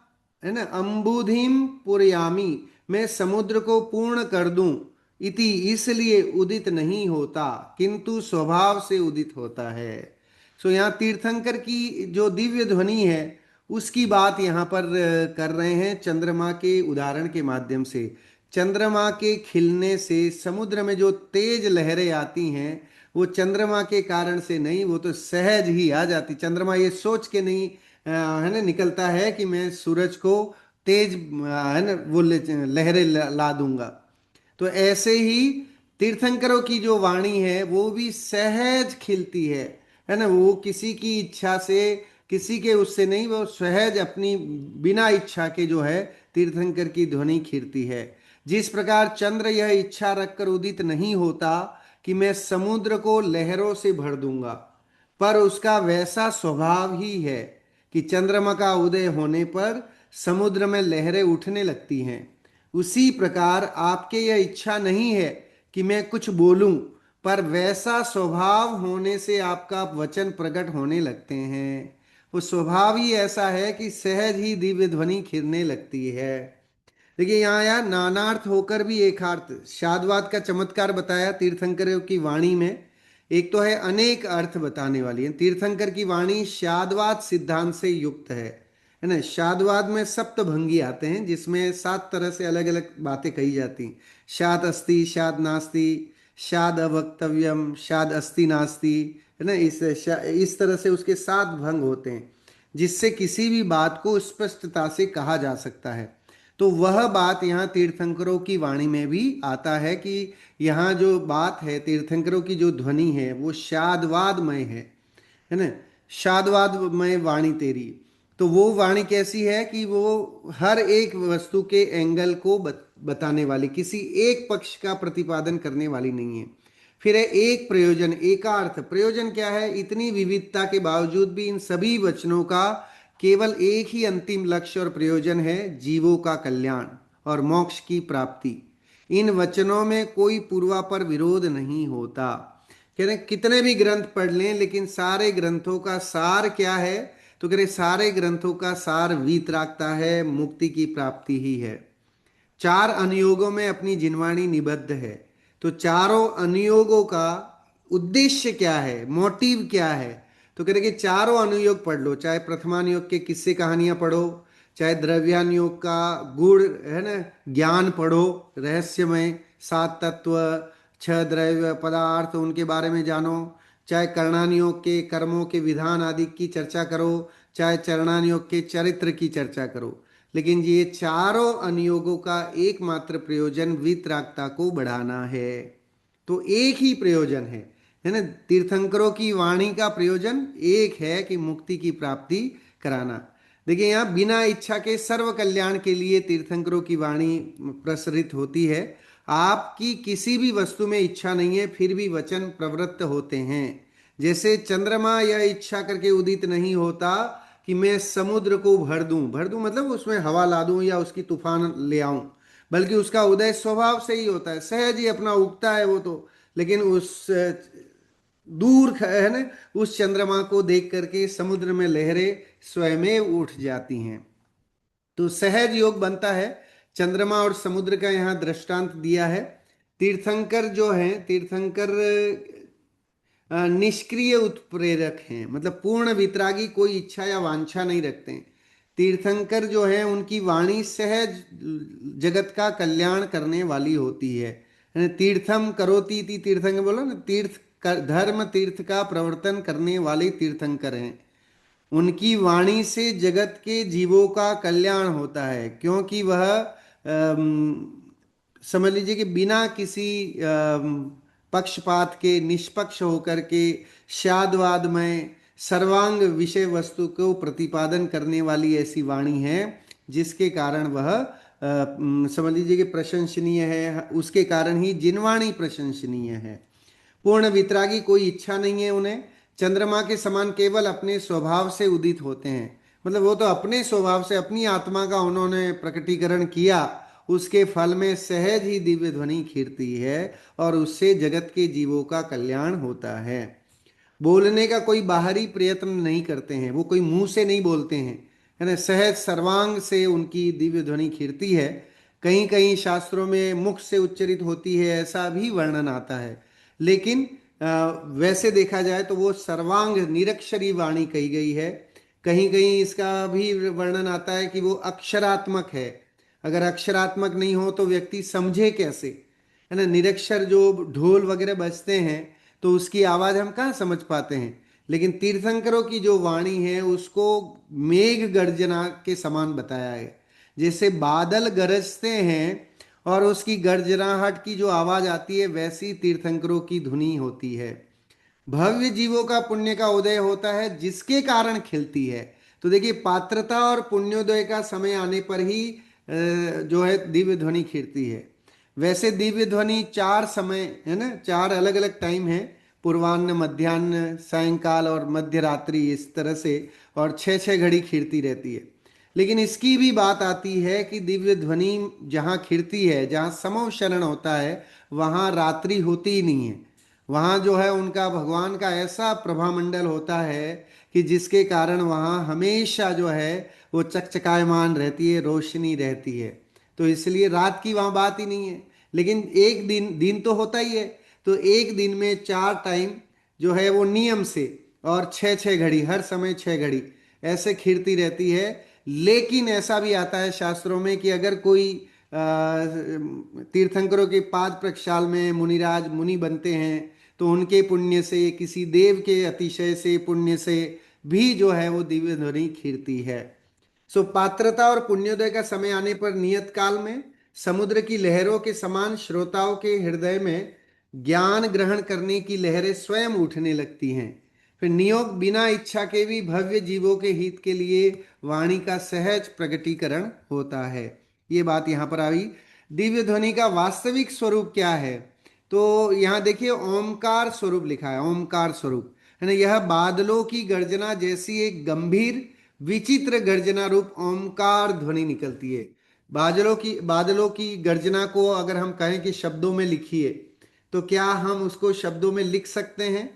S1: है ना अम्बुधिम पुरयामी, मैं समुद्र को पूर्ण कर दूं, इति इसलिए उदित नहीं होता किंतु स्वभाव से उदित होता है। सो यहाँ तीर्थंकर की जो दिव्य ध्वनि है उसकी बात यहाँ पर कर रहे हैं चंद्रमा के उदाहरण के माध्यम से। चंद्रमा के खिलने से समुद्र में जो तेज लहरें आती हैं वो चंद्रमा के कारण से नहीं, वो तो सहज ही आ जाती। चंद्रमा ये सोच के नहीं है ना निकलता है कि मैं सूरज को तेज है ना वो लहरें ला दूंगा। तो ऐसे ही तीर्थंकरों की जो वाणी है वो भी सहज खिलती है ना। वो किसी की इच्छा से, किसी के उससे नहीं, वो सहज अपनी बिना इच्छा के जो है तीर्थंकर की ध्वनि खिलती है। जिस प्रकार चंद्र यह इच्छा रखकर उदित नहीं होता कि मैं समुद्र को लहरों से भर दूंगा, पर उसका वैसा स्वभाव ही है कि चंद्रमा का उदय होने पर समुद्र में लहरें उठने लगती हैं। उसी प्रकार आपके यह इच्छा नहीं है कि मैं कुछ बोलूं, पर वैसा स्वभाव होने से आपका वचन प्रकट होने लगते हैं। वो स्वभाव ही ऐसा है कि सहज ही दिव्य ध्वनि खिरने लगती है। देखिए यहाँ यार नानार्थ होकर भी एकार्थ शादवाद का चमत्कार बताया तीर्थंकरों की वाणी में। एक तो है अनेक अर्थ बताने वाली है तीर्थंकर की वाणी, शादवाद सिद्धांत से युक्त है ना। शादवाद में सप्तभंगी आते हैं जिसमें 7 तरह से अलग अलग बातें कही जाती हैं। शाद अस्ति, शाद नास्ति, शाद अवक्तव्यम, शाद अस्ति नास्ति, है ना, इस तरह से उसके 7 भंग होते हैं, जिससे किसी भी बात को स्पष्टता से कहा जा सकता है। तो वह बात यहाँ तीर्थंकरों की वाणी में भी आता है कि यहाँ जो बात है, तीर्थंकरों की जो ध्वनि है वो शादवादमय है ना, शादवादमय वाणी तेरी। तो वो वाणी कैसी है कि वो हर एक वस्तु के एंगल को बताने वाली, किसी एक पक्ष का प्रतिपादन करने वाली नहीं है। फिर है एक प्रयोजन, एकार्थ। प्रयोजन क्या है? इतनी विविधता के बावजूद भी इन सभी वचनों का केवल एक ही अंतिम लक्ष्य और प्रयोजन है, जीवों का कल्याण और मोक्ष की प्राप्ति। इन वचनों में कोई पूर्वापर विरोध नहीं होता। कह रहे कितने भी ग्रंथ पढ़ लें, लेकिन सारे ग्रंथों का सार क्या है? तो कह रहे सारे ग्रंथों का सार वीतरागता है, मुक्ति की प्राप्ति ही है। 4 अनुयोगों में अपनी जिनवाणी निबद्ध है। तो चारों अनुयोगों का उद्देश्य क्या है, मोटिव क्या है? तो कह रहे कि चारों अनुयोग पढ़ लो, चाहे प्रथमानुयोग के किस्से कहानियां पढ़ो, चाहे द्रव्यानुयोग का गुण, है ना, ज्ञान पढ़ो, रहस्यमय 7 तत्व, 6 द्रव्य पदार्थ, उनके बारे में जानो, चाहे कर्णानुयोग के कर्मों के विधान आदि की चर्चा करो, चाहे चरणानुयोग के चरित्र की चर्चा करो। लेकिन ये चारों अनुयोगों का एकमात्र प्रयोजन वितरागता को बढ़ाना है। तो एक ही प्रयोजन है ना, तीर्थंकरों की वाणी का प्रयोजन एक है कि मुक्ति की प्राप्ति कराना। देखिए यहाँ बिना इच्छा के सर्व कल्याण के लिए तीर्थंकरों की वाणी प्रसरित होती है। आपकी किसी भी वस्तु में इच्छा नहीं है, फिर भी वचन प्रवृत्त होते हैं। जैसे चंद्रमा यह इच्छा करके उदित नहीं होता कि मैं समुद्र को भर दूं मतलब उसमें हवा ला दूं या उसकी तूफान ले आऊं, बल्कि उसका उदय स्वभाव से ही होता है, सहज ही अपना उगता है वो तो। लेकिन उस दूर है ना, उस चंद्रमा को देख करके समुद्र में लहरें स्वयं उठ जाती हैं। तो सहज योग बनता है। चंद्रमा और समुद्र का यहाँ दृष्टांत दिया है। तीर्थंकर जो है, तीर्थंकर निष्क्रिय उत्प्रेरक हैं, मतलब पूर्ण वितरागी, कोई इच्छा या वांछा नहीं रखते हैं। तीर्थंकर जो है उनकी वाणी सहज जगत का कल्याण करने वाली होती है। तीर्थम करोति इति तीर्थंकर, बोलो ना, धर्म तीर्थ का प्रवर्तन करने वाले तीर्थंकर हैं। उनकी वाणी से जगत के जीवों का कल्याण होता है, क्योंकि वह समझ लीजिए कि बिना किसी पक्षपात के, निष्पक्ष होकर के, शादवाद में सर्वांग विषय वस्तु को प्रतिपादन करने वाली ऐसी वाणी है, जिसके कारण वह समझ लीजिए कि प्रशंसनीय है। उसके कारण ही जिनवाणी प्रशंसनीय है। पूर्ण वितरागी, कोई इच्छा नहीं है उन्हें। चंद्रमा के समान केवल अपने स्वभाव से उदित होते हैं, मतलब वो तो अपने स्वभाव से अपनी आत्मा का उन्होंने प्रकटीकरण किया, उसके फल में सहज ही दिव्य ध्वनि खीरती है और उससे जगत के जीवों का कल्याण होता है। बोलने का कोई बाहरी प्रयत्न नहीं करते हैं, वो कोई मुंह से नहीं बोलते हैं, है ना, सहज सर्वांग से उनकी दिव्य ध्वनि खीरती है। कहीं कहीं शास्त्रों में मुख से उच्चरित होती है, ऐसा भी वर्णन आता है। लेकिन वैसे देखा जाए तो वो सर्वांग निरक्षरी वाणी कही गई है। कहीं कहीं इसका भी वर्णन आता है कि वो अक्षरात्मक है। अगर अक्षरात्मक नहीं हो तो व्यक्ति समझे कैसे, है ना, निरक्षर जो ढोल वगैरह बजते हैं तो उसकी आवाज हम कहाँ समझ पाते हैं। लेकिन तीर्थंकरों की जो वाणी है उसको मेघ गर्जना के समान बताया है। जैसे बादल गरजते हैं और उसकी गर्जनाहट की जो आवाज आती है, वैसी तीर्थंकरों की धुनी होती है। भव्य जीवों का पुण्य का उदय होता है, जिसके कारण खिलती है। तो देखिए पात्रता और पुण्योदय का समय आने पर ही जो है दिव्य ध्वनि खिलती है। वैसे दिव्य ध्वनि 4 समय है ना, 4 अलग अलग टाइम है, पूर्वान्न, मध्यान्ह, सायंकाल और मध्य रात्रि, इस तरह से, और 6 6 घड़ी खिलती रहती है। लेकिन इसकी भी बात आती है कि दिव्य ध्वनि जहाँ खिलती है, जहाँ समो शरण होता है, वहाँ रात्रि होती ही नहीं है। वहाँ जो है उनका भगवान का ऐसा प्रभामंडल होता है कि जिसके कारण वहाँ हमेशा जो है वो चकचकायमान रहती है, रोशनी रहती है। तो इसलिए रात की वहाँ बात ही नहीं है। लेकिन एक दिन, दिन तो होता ही है, तो एक दिन में 4 टाइम जो है वो नियम से, और 6 6 घड़ी, हर समय 6 घड़ी ऐसे खिरती रहती है। लेकिन ऐसा भी आता है शास्त्रों में कि अगर कोई तीर्थंकरों के पाद प्रक्षाल में मुनिराज मुनि बनते हैं, तो उनके पुण्य से, किसी देव के अतिशय से पुण्य से भी जो है वो दिव्य ध्वनि खीरती है। सो पात्रता और पुण्योदय का समय आने पर नियत काल में समुद्र की लहरों के समान श्रोताओं के हृदय में ज्ञान ग्रहण करने की लहरें स्वयं उठने लगती हैं। फिर नियोग बिना इच्छा के भी भव्य जीवों के हित के लिए वाणी का सहज प्रकटीकरण होता है। ये बात यहाँ पर आई। दिव्य ध्वनि का वास्तविक स्वरूप क्या है? तो यहाँ देखिए ओमकार स्वरूप लिखा है, ओमकार स्वरूप है ना। यह बादलों की गर्जना जैसी एक गंभीर विचित्र गर्जना रूप ओमकार ध्वनि निकलती है। बादलों की गर्जना को अगर हम कहें कि शब्दों में लिखिए, तो क्या हम उसको शब्दों में लिख सकते हैं?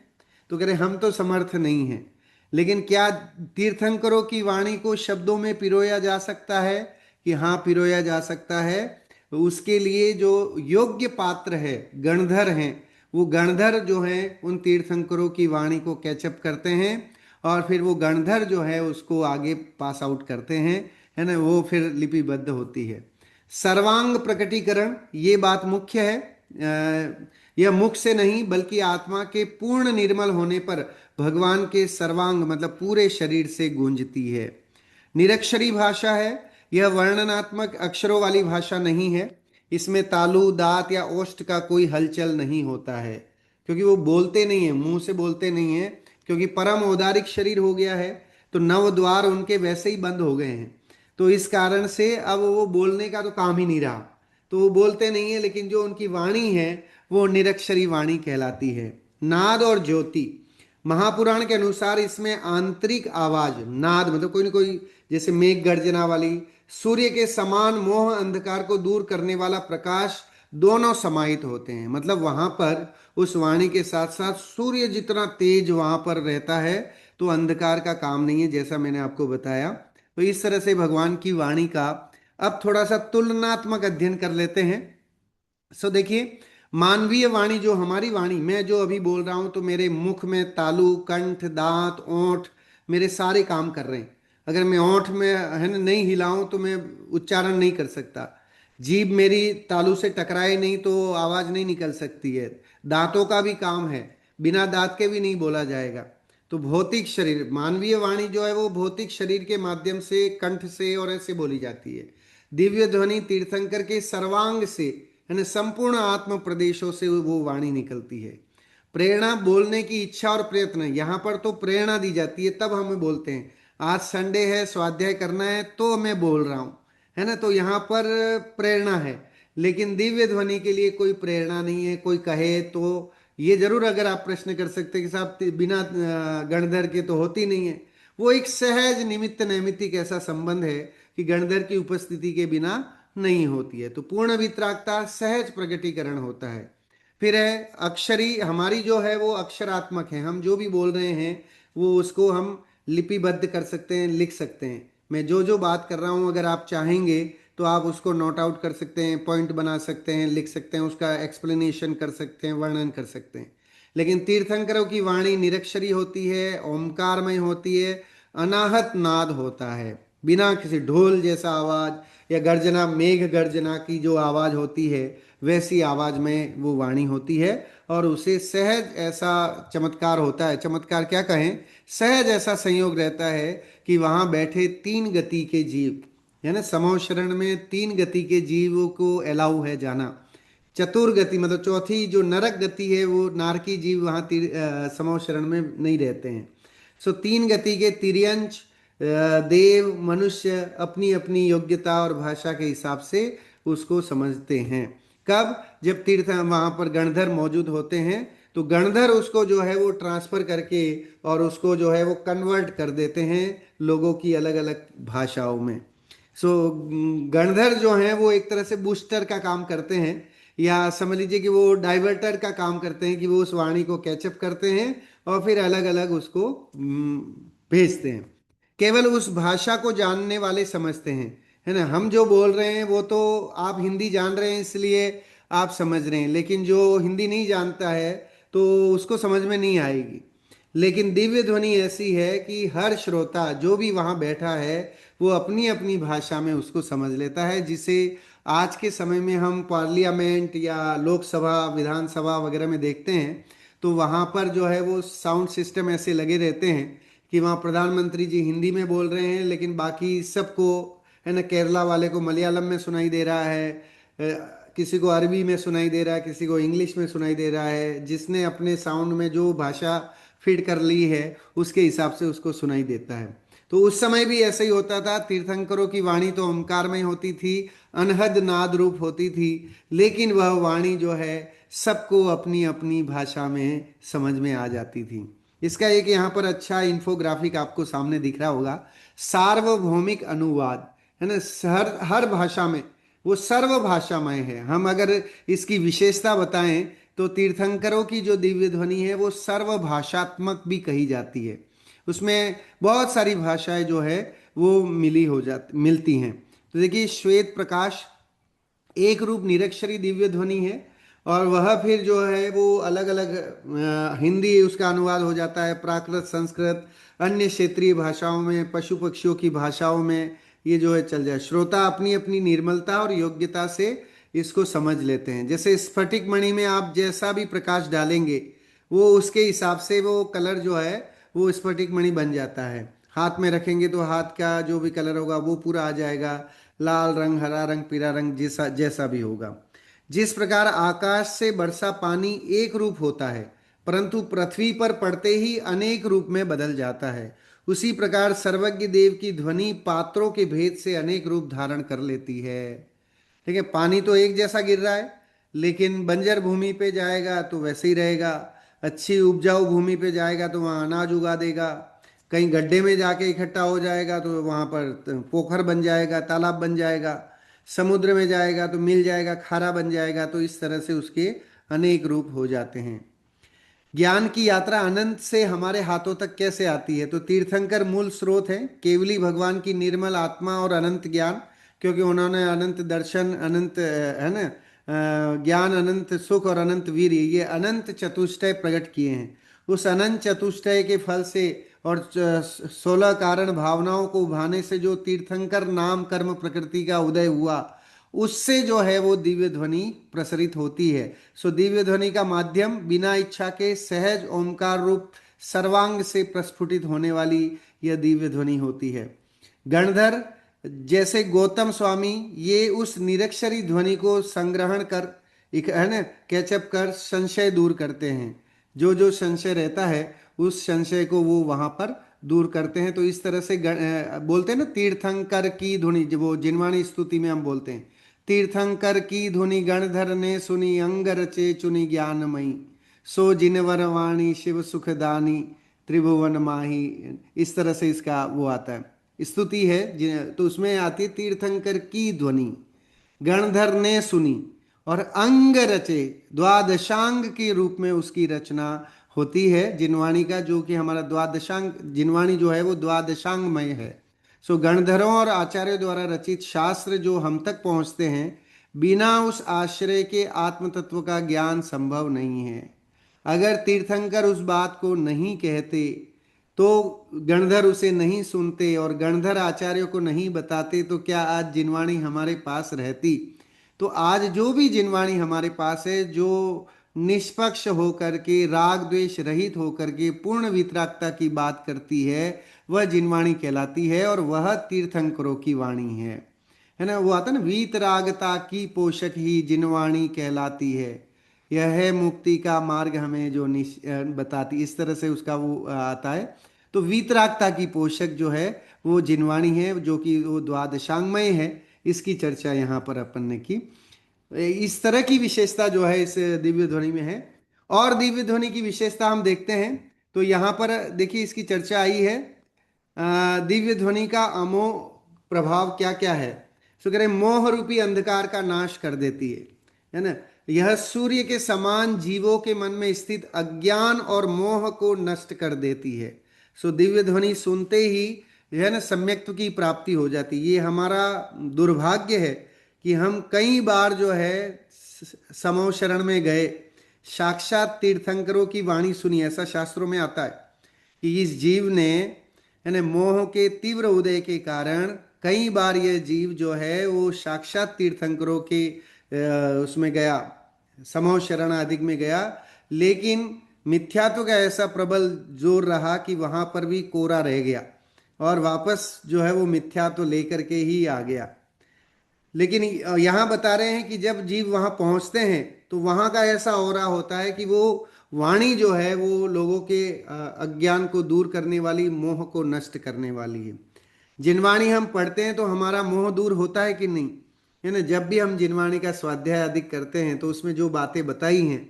S1: तो कह रहे हम तो समर्थ नहीं हैं। लेकिन क्या तीर्थंकरों की वाणी को शब्दों में पिरोया जा सकता है? कि हाँ, पिरोया जा सकता है। उसके लिए जो योग्य पात्र है, गणधर हैं, वो गणधर जो हैं उन तीर्थंकरों की वाणी को कैचअप करते हैं, और फिर वो गणधर जो है उसको आगे पास आउट करते हैं, है ना। वो फिर लिपिबद्ध होती है। सर्वांग प्रकटीकरण, ये बात मुख्य है। यह मुख से नहीं बल्कि आत्मा के पूर्ण निर्मल होने पर भगवान के सर्वांग मतलब पूरे शरीर से गूंजती है। निरक्षरी भाषा है। यह वर्णनात्मक अक्षरों वाली भाषा नहीं है। इसमें तालु, दांत या ओष्ठ का कोई हलचल नहीं होता है, क्योंकि वो बोलते नहीं है, मुंह से बोलते नहीं है, क्योंकि परम औदारिक शरीर हो गया है। तो नव द्वार उनके वैसे ही बंद हो गए हैं, तो इस कारण से अब वो बोलने का तो काम ही नहीं रहा, तो वो बोलते नहीं है। लेकिन जो उनकी वाणी है वो निरक्षरी वाणी कहलाती है। नाद और ज्योति, महापुराण के अनुसार इसमें आंतरिक आवाज, नाद मतलब कोई ना कोई, जैसे मेघ गर्जना वाली, सूर्य के समान मोह अंधकार को दूर करने वाला प्रकाश, दोनों समाहित होते हैं। मतलब वहां पर उस वाणी के साथ साथ सूर्य जितना तेज वहां पर रहता है, तो अंधकार का काम नहीं है, जैसा मैंने आपको बताया। तो इस तरह से भगवान की वाणी का अब थोड़ा सा तुलनात्मक अध्ययन कर लेते हैं। सो देखिए, मानवीय वाणी, जो हमारी वाणी, मैं जो अभी बोल रहा हूं, तो मेरे मुख में तालु, कंठ, दांत, ओंठ मेरे सारे काम कर रहे हैं। अगर मैं ओंठ में है ना नहीं हिलाऊं तो मैं उच्चारण नहीं कर सकता। जीभ मेरी तालु से टकराए नहीं तो आवाज नहीं निकल सकती है। दांतों का भी काम है, बिना दांत के भी नहीं बोला जाएगा। तो भौतिक शरीर, मानवीय वाणी जो है वो भौतिक शरीर के माध्यम से, कंठ से और ऐसे बोली जाती है। दिव्य ध्वनि तीर्थंकर के सर्वांग से, है ना, संपूर्ण आत्म प्रदेशों से वो वाणी निकलती है। प्रेरणा, बोलने की इच्छा और प्रयत्न, यहाँ पर तो प्रेरणा दी जाती है, तब हमें बोलते हैं। आज संडे है, स्वाध्याय करना है, तो मैं बोल रहा हूँ, है ना। तो यहाँ पर प्रेरणा है। लेकिन दिव्य ध्वनि के लिए कोई प्रेरणा नहीं है। कोई कहे तो ये जरूर, अगर आप प्रश्न कर सकते हैं कि साहब बिना गणधर के तो होती नहीं है, वो एक सहज निमित्त नैमित्तिक ऐसा संबंध है कि गणधर की उपस्थिति के बिना नहीं होती है। तो पूर्ण वितरागता, सहज प्रकटीकरण होता है। फिर है अक्षरी, हमारी जो है वो अक्षरात्मक है। हम जो भी बोल रहे हैं वो उसको हम लिपिबद्ध कर सकते हैं, लिख सकते हैं। मैं जो जो बात कर रहा हूँ, अगर आप चाहेंगे तो आप उसको नोट आउट कर सकते हैं, पॉइंट बना सकते हैं, लिख सकते हैं, उसका एक्सप्लेनेशन कर सकते हैं, वर्णन कर सकते हैं। लेकिन तीर्थंकरों की वाणी निरक्षरी होती है, ओमकारमय होती है, अनाहत नाद होता है, बिना किसी ढोल जैसा आवाज या गर्जना, मेघ गर्जना की जो आवाज होती है वैसी आवाज में वो वाणी होती है। और उसे सहज ऐसा चमत्कार होता है, चमत्कार क्या कहें, सहज ऐसा संयोग रहता है कि वहां बैठे तीन गति के जीव, है ना, समो शरण में तीन गति के जीवों को अलाउ है जाना। चतुर्गति मतलब चौथी जो नरक गति है, वो नारकी जीव वहां समो शरण में नहीं रहते हैं। सो तीन गति के तिर्यंच, देव, मनुष्य अपनी अपनी योग्यता और भाषा के हिसाब से उसको समझते हैं। कब? जब तीर्थ वहां पर गणधर मौजूद होते हैं, तो गणधर उसको जो है वो ट्रांसफर करके और उसको जो है वो कन्वर्ट कर देते हैं लोगों की अलग अलग भाषाओं में। सो गणधर जो हैं वो एक तरह से बूस्टर का काम करते हैं, या समझ लीजिए कि वो डाइवर्टर का काम करते हैं, कि वो उस वाणी को कैचअप करते हैं और फिर अलग अलग उसको भेजते हैं। केवल उस भाषा को जानने वाले समझते हैं, है ना। हम जो बोल रहे हैं वो तो आप हिंदी जान रहे हैं इसलिए आप समझ रहे हैं, लेकिन जो हिंदी नहीं जानता है तो उसको समझ में नहीं आएगी। लेकिन दिव्य ध्वनि ऐसी है कि हर श्रोता जो भी वहां बैठा है वो अपनी अपनी भाषा में उसको समझ लेता है, जिसे आज के समय में हम पार्लियामेंट या लोकसभा विधानसभा वगैरह में देखते हैं, तो वहाँ पर जो है वो साउंड सिस्टम ऐसे लगे रहते हैं कि वहाँ प्रधानमंत्री जी हिंदी में बोल रहे हैं, लेकिन बाकी सबको, है ना, केरला वाले को मलयालम में सुनाई दे रहा है, किसी को अरबी में सुनाई दे रहा है, किसी को इंग्लिश में सुनाई दे रहा है। जिसने अपने साउंड में जो भाषा फीड कर ली है उसके हिसाब से उसको सुनाई देता है। तो उस समय भी ऐसा ही होता था। तीर्थंकरों की वाणी तो ओंकार में होती थी, अनहद नाद रूप होती थी, लेकिन वह वाणी जो है सबको अपनी अपनी भाषा में समझ में आ जाती थी। इसका एक यहाँ पर अच्छा इंफोग्राफिक आपको सामने दिख रहा होगा। सार्वभौमिक अनुवाद, है ना, हर हर भाषा में, वो सर्वभाषामय है। हम अगर इसकी विशेषता बताएं तो तीर्थंकरों की जो दिव्य ध्वनि है वो सर्वभाषात्मक भी कही जाती है। उसमें बहुत सारी भाषाएं जो है वो मिलती हैं। तो देखिए, श्वेत प्रकाश एक रूप निरक्षरी दिव्य ध्वनि है, और वह फिर जो है वो अलग अलग हिंदी उसका अनुवाद हो जाता है, प्राकृत, संस्कृत, अन्य क्षेत्रीय भाषाओं में, पशु पक्षियों की भाषाओं में ये जो है चल जाए। श्रोता अपनी अपनी निर्मलता और योग्यता से इसको समझ लेते हैं। जैसे स्फटिक मणि में आप जैसा भी प्रकाश डालेंगे वो उसके हिसाब से वो कलर जो है वो स्फटिक मणि बन जाता है। हाथ में रखेंगे तो हाथ का जो भी कलर होगा वो पूरा आ जाएगा, लाल रंग, हरा रंग, पीला रंग, जैसा जैसा भी होगा। जिस प्रकार आकाश से बरसा पानी एक रूप होता है, परंतु पृथ्वी पर पड़ते ही अनेक रूप में बदल जाता है, उसी प्रकार सर्वज्ञ देव की ध्वनि पात्रों के भेद से अनेक रूप धारण कर लेती है। ठीक है, पानी तो एक जैसा गिर रहा है, लेकिन बंजर भूमि पे जाएगा तो वैसे ही रहेगा, अच्छी उपजाऊ भूमि पे जाएगा तो वहाँ अनाज उगा देगा, कहीं गड्ढे में जाके इकट्ठा हो जाएगा तो वहाँ पर पोखर बन जाएगा, तालाब बन जाएगा, समुद्र में जाएगा तो मिल जाएगा, खारा बन जाएगा। तो इस तरह से उसके अनेक रूप हो जाते हैं। ज्ञान की यात्रा अनंत से हमारे हाथों तक कैसे आती है? तो तीर्थंकर मूल स्रोत है, केवली भगवान की निर्मल आत्मा और अनंत ज्ञान, क्योंकि उन्होंने अनंत दर्शन, अनंत है ना, ज्ञान, अनंत सुख और अनंत वीर्य, ये अनंत चतुष्टय प्रकट किए हैं। उस अनंत चतुष्टय के फल से और 16 कारण भावनाओं को उभाने से जो तीर्थंकर नाम कर्म प्रकृति का उदय हुआ, उससे जो है वो दिव्य ध्वनि प्रसरित होती है। सो दिव्य ध्वनि का माध्यम बिना इच्छा के सहज ओंकार रूप सर्वांग से प्रस्फुटित होने वाली यह दिव्य ध्वनि होती है। गणधर जैसे गौतम स्वामी ये उस निरक्षरी ध्वनि को संग्रहण कर, एक है ना, कैचअप कर संशय दूर करते हैं। जो जो संशय रहता है उस संशय को वो वहां पर दूर करते हैं। तो इस तरह से बोलते हैं ना, तीर्थंकर की धुनि, जो वो जिनवाणी स्तुति में हम बोलते हैं, तीर्थंकर की धुनि गणधर ने सुनी, अंग रचे चुनी ज्ञानमयी, सो जिनवर वाणी शिव सुखदानी, त्रिभुवन माही। इस तरह से इसका वो आता है, स्तुति है। तो उसमें आती है तीर्थंकर की ध्वनि गणधर ने सुनी, और अंग रचे, द्वादशांग के रूप में उसकी रचना होती है जिनवाणी का, जो कि हमारा द्वादशांग जिनवाणी जो है वो द्वादशांगमय है। सो गणधरों और आचार्यों द्वारा रचित शास्त्र जो हम तक पहुंचते हैं, बिना उस आश्रय के आत्म तत्व का ज्ञान संभव नहीं है। अगर तीर्थंकर उस बात को नहीं कहते, तो गणधर उसे नहीं सुनते और गणधर आचार्यों को नहीं बताते, तो क्या आज जिनवाणी हमारे पास रहती? तो आज जो भी जिनवाणी हमारे पास है, जो निष्पक्ष होकर के, राग द्वेष रहित होकर के पूर्ण वितरागता की बात करती है, वह जिनवाणी कहलाती है, और वह तीर्थंकरों की वाणी है ना। वो आता ना, वीतरागता की पोषक ही जिनवाणी कहलाती है, यह है मुक्ति का मार्ग हमें जो बताती, इस तरह से उसका वो आता है। तो वीतरागता की पोषक जो है वो जिनवाणी है, जो कि वो द्वादशांगमय है। इसकी चर्चा यहाँ पर अपन ने की। इस तरह की विशेषता जो है इस दिव्य ध्वनि में है। और दिव्य ध्वनि की विशेषता हम देखते हैं तो यहाँ पर देखिए इसकी चर्चा आई है। दिव्य ध्वनि का अमोघ प्रभाव क्या क्या है? सो कह रहे मोह रूपी अंधकार का नाश कर देती है ना। यह सूर्य के समान जीवों के मन में स्थित अज्ञान और मोह को नष्ट कर देती है। सो दिव्य ध्वनि सुनते ही है ना सम्यक्त्व की प्राप्ति हो जाती है। ये हमारा दुर्भाग्य है कि हम कई बार जो है समो शरण में गए, साक्षात तीर्थंकरों की वाणी सुनी, ऐसा शास्त्रों में आता है कि इस जीव ने, यानी मोह के तीव्र उदय के कारण कई बार ये जीव जो है वो साक्षात तीर्थंकरों के उसमें गया, समूह शरण आदि में गया, लेकिन मिथ्यात्व का ऐसा प्रबल जोर रहा कि वहां पर भी कोरा रह गया और वापस जो है वो मिथ्यात्व लेकर के ही आ गया। लेकिन यहाँ बता रहे हैं कि जब जीव वहां पहुंचते हैं तो वहां का ऐसा हो रहा होता है कि वो वाणी जो है वो लोगों के अज्ञान को दूर करने वाली, मोह को नष्ट करने वाली है। जिनवाणी हम पढ़ते हैं तो हमारा मोह दूर होता है कि नहीं? है ना, जब भी हम जिनवाणी का स्वाध्याय आदि करते हैं तो उसमें जो बातें बताई हैं,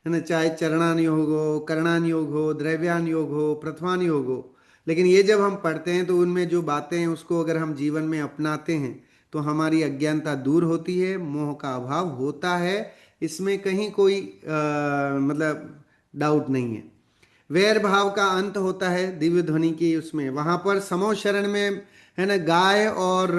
S1: है ना, चाहे चरणान योग हो, करणान योग हो, द्रव्यान योग हो, प्रथमान योग हो, लेकिन ये जब हम पढ़ते हैं तो उनमें जो बातें हैं उसको अगर हम जीवन में अपनाते हैं तो हमारी अज्ञानता दूर होती है, मोह का अभाव होता है। इसमें कहीं कोई मतलब डाउट नहीं है। वैर भाव का अंत होता है दिव्य ध्वनि की उसमें, वहां पर समो शरण में, है ना, गाय और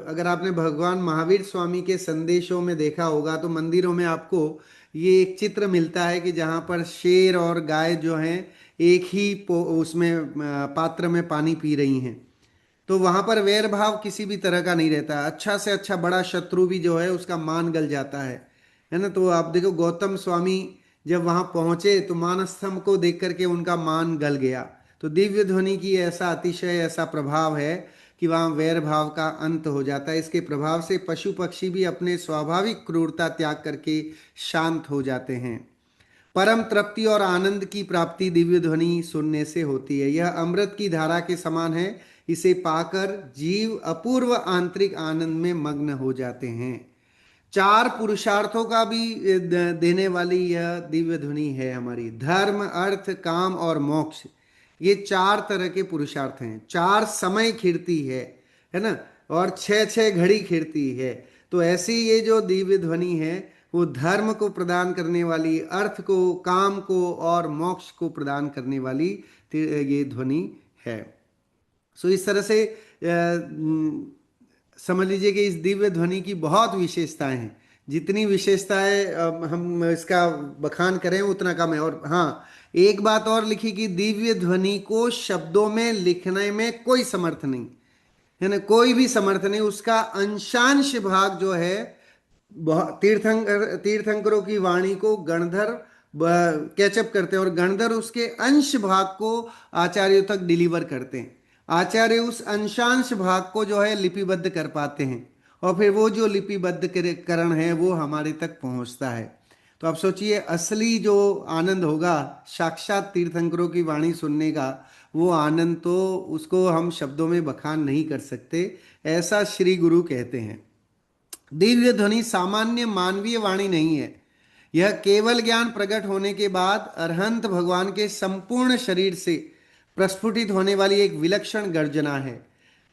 S1: अगर आपने भगवान महावीर स्वामी के संदेशों में देखा होगा तो मंदिरों में आपको ये एक चित्र मिलता है कि जहाँ पर शेर और गाय जो हैं एक ही उसमें पात्र में पानी पी रही हैं। तो वहां पर वैर भाव किसी भी तरह का नहीं रहता। अच्छा से अच्छा बड़ा शत्रु भी जो है उसका मान गल जाता है ना। तो आप देखो गौतम स्वामी जब वहां पहुंचे तो मानस्तंभ को देख करके उनका मान गल गया। तो दिव्य ध्वनि की ऐसा अतिशय ऐसा प्रभाव है कि वहां वैर भाव का अंत हो जाता है। इसके प्रभाव से पशु पक्षी भी अपने स्वाभाविक क्रूरता त्याग करके शांत हो जाते हैं। परम तृप्ति और आनंद की प्राप्ति दिव्य ध्वनि सुनने से होती है। यह अमृत की धारा के समान है। इसे पाकर जीव अपूर्व आंतरिक आनंद में मग्न हो जाते हैं। चार पुरुषार्थों का भी देने वाली यह दिव्य ध्वनि है हमारी। धर्म, अर्थ, काम और मोक्ष, ये चार तरह के पुरुषार्थ हैं। चार समय खिड़ती है ना, और छह छह घड़ी खिड़ती है। तो ऐसी ये जो दिव्य ध्वनि है वो धर्म को प्रदान करने वाली, अर्थ को, काम को और मोक्ष को प्रदान करने वाली ये ध्वनि है। सो इस तरह से समझ लीजिए कि इस दिव्य ध्वनि की बहुत विशेषताएं हैं। जितनी विशेषताएं हम इसका बखान करें उतना कम है। और हाँ, एक बात और लिखी कि दिव्य ध्वनि को शब्दों में लिखने में कोई समर्थ नहीं, है ना, कोई भी समर्थ नहीं। उसका अंशांश भाग जो है, तीर्थंकरों की वाणी को गणधर कैचअप करते हैं और गणधर उसके अंश भाग को आचार्यों तक डिलीवर करते हैं। आचार्य उस अंशांश भाग को जो है लिपिबद्ध कर पाते हैं और फिर वो जो लिपिबद्ध करण है वो हमारे तक पहुंचता है। तो आप सोचिए असली जो आनंद होगा साक्षात तीर्थंकरों की वाणी सुनने का, वो आनंद तो उसको हम शब्दों में बखान नहीं कर सकते, ऐसा श्री गुरु कहते हैं। दिव्य ध्वनि सामान्य मानवीय वाणी नहीं है। यह केवल ज्ञान प्रकट होने के बाद अरहंत भगवान के संपूर्ण शरीर से प्रस्फुटित होने वाली एक विलक्षण गर्जना है।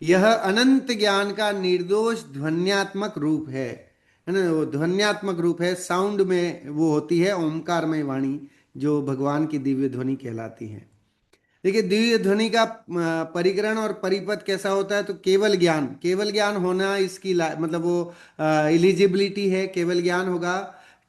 S1: यह अनंत ज्ञान का निर्दोष ध्वन्यात्मक रूप है ना, वो ध्वन्यात्मक रूप है। साउंड में वो होती है ओमकारमय वाणी जो भगवान की दिव्य ध्वनि कहलाती है। देखिए दिव्य ध्वनि का परिग्रहण और परिपथ कैसा होता है, तो केवल ज्ञान, केवल ज्ञान होना इसकी मतलब वो एलिजिबिलिटी है। केवल ज्ञान होगा,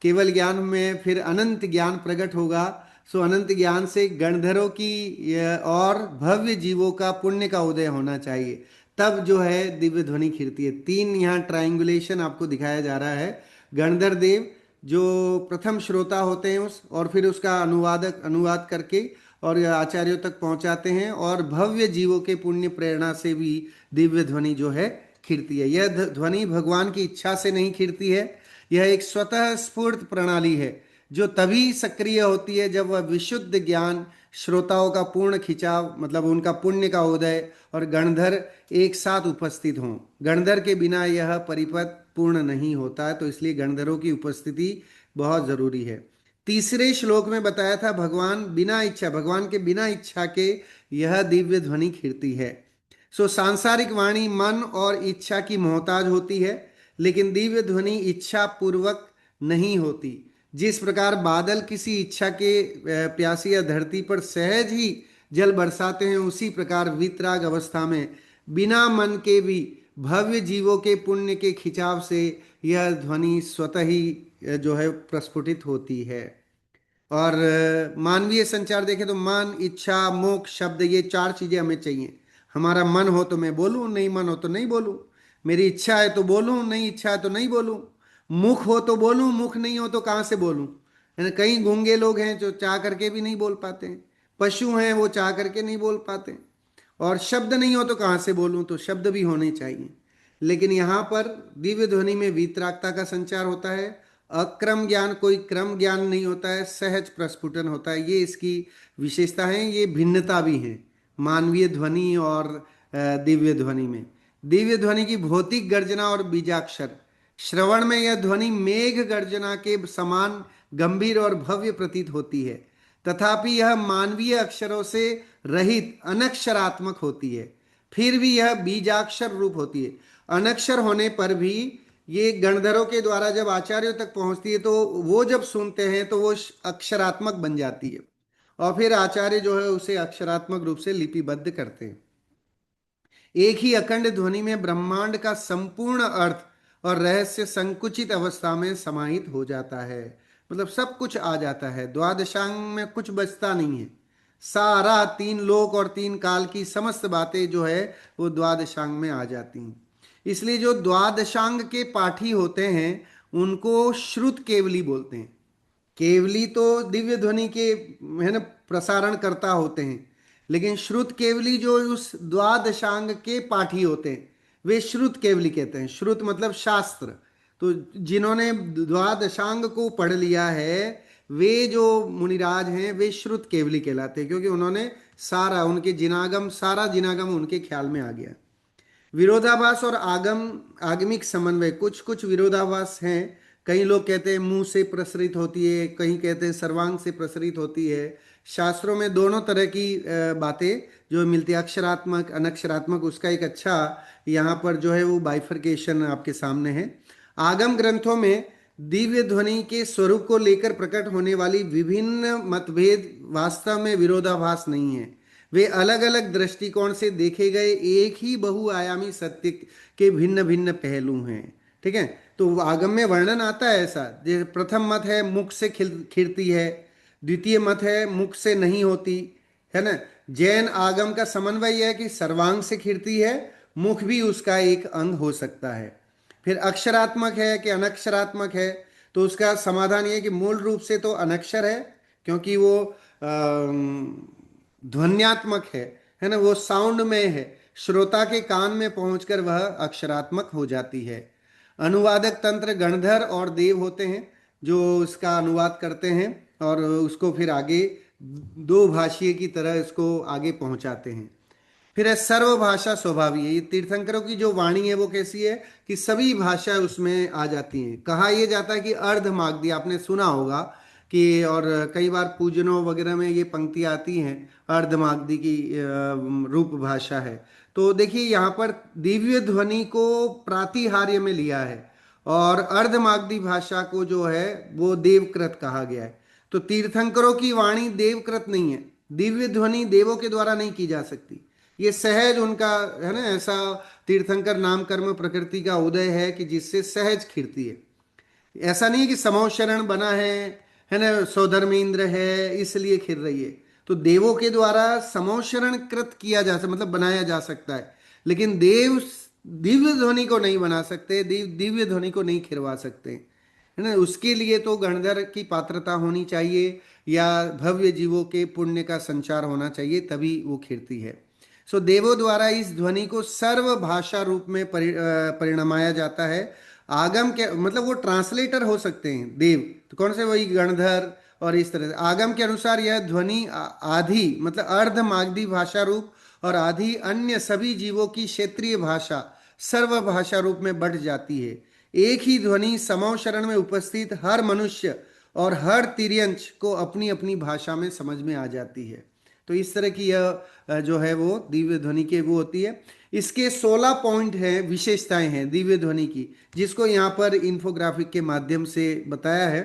S1: केवल ज्ञान में फिर अनंत ज्ञान प्रकट होगा। सो अनंत ज्ञान से गणधरों की और भव्य जीवों का पुण्य का उदय होना चाहिए, तब जो है दिव्य ध्वनि खिलती है। तीन यहाँ ट्राइंगुलेशन आपको दिखाया जा रहा है। गणधर देव जो प्रथम श्रोता होते हैं उस, और फिर उसका अनुवाद करके और आचार्यों तक पहुंचाते हैं, और भव्य जीवों के पुण्य प्रेरणा से भी दिव्य ध्वनि जो है खिड़ती है। यह ध्वनि भगवान की इच्छा से नहीं खिड़ती है। यह एक स्वतः स्फूर्त प्रणाली है जो तभी सक्रिय होती है जब वह विशुद्ध ज्ञान, श्रोताओं का पूर्ण खिंचाव, मतलब उनका पुण्य का उदय और गणधर एक साथ उपस्थित हों। गणधर के बिना यह परिपथ पूर्ण नहीं होता है, तो इसलिए गणधरों की उपस्थिति बहुत जरूरी है। तीसरे श्लोक में बताया था भगवान बिना इच्छा, भगवान के बिना इच्छा के यह दिव्य ध्वनि खिड़ती है। सो सांसारिक वाणी मन और इच्छा की मोहताज होती है, लेकिन दिव्य ध्वनि इच्छा पूर्वक नहीं होती। जिस प्रकार बादल किसी इच्छा के प्यासी या धरती पर सहज ही जल बरसाते हैं, उसी प्रकार वितराग अवस्था में बिना मन के भी भव्य जीवों के पुण्य के खिंचाव से यह ध्वनि स्वतः ही जो है प्रस्फुटित होती है। और मानवीय संचार देखें तो मन, इच्छा, मोक्ष, शब्द, ये चार चीजें हमें चाहिए। हमारा मन हो तो मैं बोलूं, नहीं मन हो तो नहीं बोलूं। मेरी इच्छा है तो बोलूं, नहीं इच्छा है तो नहीं बोलूं। मुख हो तो बोलूं, मुख नहीं हो तो कहाँ से बोलूं। है ना, कई गूंगे लोग हैं जो चाह करके भी नहीं बोल पाते हैं। पशु हैं वो चाह करके नहीं बोल पाते। और शब्द नहीं हो तो कहाँ से बोलूं, तो शब्द भी होने चाहिए। लेकिन यहाँ पर दिव्य ध्वनि में वीतरागता का संचार होता है। अक्रम ज्ञान, कोई क्रम ज्ञान नहीं होता है, सहज प्रस्फुटन होता है। ये इसकी विशेषता है, ये भिन्नता भी है मानवीय ध्वनि और दिव्य ध्वनि में। दिव्य ध्वनि की भौतिक गर्जना और बीजाक्षर। श्रवण में यह ध्वनि मेघ गर्जना के समान गंभीर और भव्य प्रतीत होती है, तथापि यह मानवीय अक्षरों से रहित अनक्षरात्मक होती है। फिर भी यह बीजाक्षर रूप होती है। अनक्षर होने पर भी ये गणधरों के द्वारा जब आचार्यों तक पहुंचती है तो वो जब सुनते हैं तो वो अक्षरात्मक बन जाती है। और फिर आचार्य जो है उसे अक्षरात्मक रूप से लिपिबद्ध करते हैं। एक ही अखंड ध्वनि में ब्रह्मांड का संपूर्ण अर्थ और रहस्य संकुचित अवस्था में समाहित हो जाता है। मतलब सब कुछ आ जाता है, द्वादशांग में कुछ बचता नहीं है। सारा तीन लोक और तीन काल की समस्त बातें जो है वो द्वादशांग में आ जाती हैं। इसलिए जो द्वादशांग के पाठी होते हैं उनको श्रुत केवली बोलते हैं। केवली तो दिव्य ध्वनि के है ना प्रसारण करता होते हैं, लेकिन श्रुत केवली जो उस द्वादशांग के पाठी होते हैं वे श्रुत केवली कहते हैं। श्रुत मतलब शास्त्र। तो जिन्होंने द्वादशांग को पढ़ लिया है वे जो मुनिराज हैं वे श्रुत केवली कहलाते हैं, क्योंकि उन्होंने सारा उनके जिनागम, सारा जिनागम उनके ख्याल में आ गया। विरोधाभास और आगम, आगमिक समन्वय। कुछ कुछ विरोधाभास हैं। कई लोग कहते हैं मुंह से प्रसरित होती है, कहीं कहते हैं सर्वांग से प्रसरित होती है। शास्त्रों में दोनों तरह की बातें जो मिलती है, अक्षरात्मक अनक्षरात्मक, उसका एक अच्छा यहाँ पर जो है वो बाइफरकेशन आपके सामने है। आगम ग्रंथों में दिव्य ध्वनि के स्वरूप को लेकर प्रकट होने वाली विभिन्न मतभेद वास्तव में विरोधाभास नहीं है। वे अलग अलग दृष्टिकोण से देखे गए एक ही बहुआयामी सत्य के भिन्न भिन्न पहलू हैं। ठीक है, तो आगम में वर्णन आता है ऐसा। जैसे प्रथम मत है मुख से खिलती है, द्वितीय मत है मुख से नहीं होती, है ना। जैन आगम का समन्वय है कि सर्वांग से खिलती है, मुख भी उसका एक अंग हो सकता है। फिर अक्षरात्मक है कि अनक्षरात्मक है, तो उसका समाधान ये है कि मूल रूप से तो अनक्षर है, क्योंकि वो ध्वन्यात्मक है ना, वो साउंड में है। श्रोता के कान में पहुंचकर वह अक्षरात्मक हो जाती है। अनुवादक तंत्र गणधर और देव होते हैं जो इसका अनुवाद करते हैं और उसको फिर आगे दो भाषीय की तरह इसको आगे पहुंचाते हैं। फिर है सर्वभाषा स्वभावी है। ये तीर्थंकरों की जो वाणी है वो कैसी है कि सभी भाषा उसमें आ जाती हैं। कहा यह जाता है कि अर्धमागधी, आपने सुना होगा कि, और कई बार पूजनों वगैरह में ये पंक्तियाँ आती हैं, अर्धमागधी की रूप भाषा है। तो देखिए यहाँ पर दिव्य ध्वनि को प्रातिहार्य में लिया है और अर्धमागधी भाषा को जो है वो देवकृत कहा गया है। तो तीर्थंकरों की वाणी देवकृत नहीं है। दिव्य ध्वनि देवों के द्वारा नहीं की जा सकती, ये सहज उनका है ना। ऐसा तीर्थंकर नाम कर्म प्रकृति का उदय है कि जिससे सहज खिरती है। ऐसा नहीं है कि समो शरण बना है ना, सौधर्मेंद्र है इसलिए खिर रही है। तो देवों के द्वारा समो शरण कृत किया जा सकता, मतलब बनाया जा सकता है, लेकिन देव दिव्य ध्वनि को नहीं बना सकते, दिव्य ध्वनि को नहीं खिरवा सकते, है ना। उसके लिए तो गणधर की पात्रता होनी चाहिए या भव्य जीवों के पुण्य का संचार होना चाहिए, तभी वो खिरती है। सो देवों द्वारा इस ध्वनि को सर्व भाषा रूप में परिणमाया जाता है। आगम के मतलब वो ट्रांसलेटर हो सकते हैं देव, तो कौन से, वही गणधर और इस तरह से। आगम के अनुसार यह ध्वनि आधि मतलब अर्ध मागधी भाषा रूप और आधि अन्य सभी जीवों की क्षेत्रीय भाषा सर्व भाषा रूप में बढ़ जाती है। एक ही ध्वनि समो शरण में उपस्थित हर मनुष्य और हर तिर्यंच को अपनी अपनी भाषा में समझ में आ जाती है। तो इस तरह की यह जो है वो दिव्य ध्वनि के वो होती है। इसके 16 पॉइंट हैं, विशेषताएं हैं दिव्य ध्वनि की, जिसको यहाँ पर इन्फोग्राफिक के माध्यम से बताया है।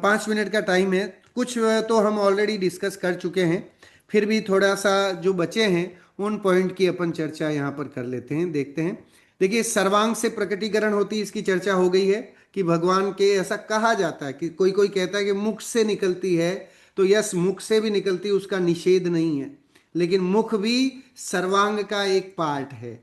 S1: 5 मिनट का टाइम है, कुछ तो हम ऑलरेडी डिस्कस कर चुके हैं, फिर भी थोड़ा सा जो बचे हैं उन पॉइंट की अपन चर्चा यहाँ पर कर लेते हैं, देखते हैं। देखिए सर्वांग से प्रकटीकरण होती है, इसकी चर्चा हो गई है कि भगवान के ऐसा कहा जाता है कि कोई कोई कहता है कि मुख से निकलती है, तो यस मुख से भी निकलती है, उसका निषेध नहीं है। लेकिन मुख भी सर्वांग का एक पार्ट है।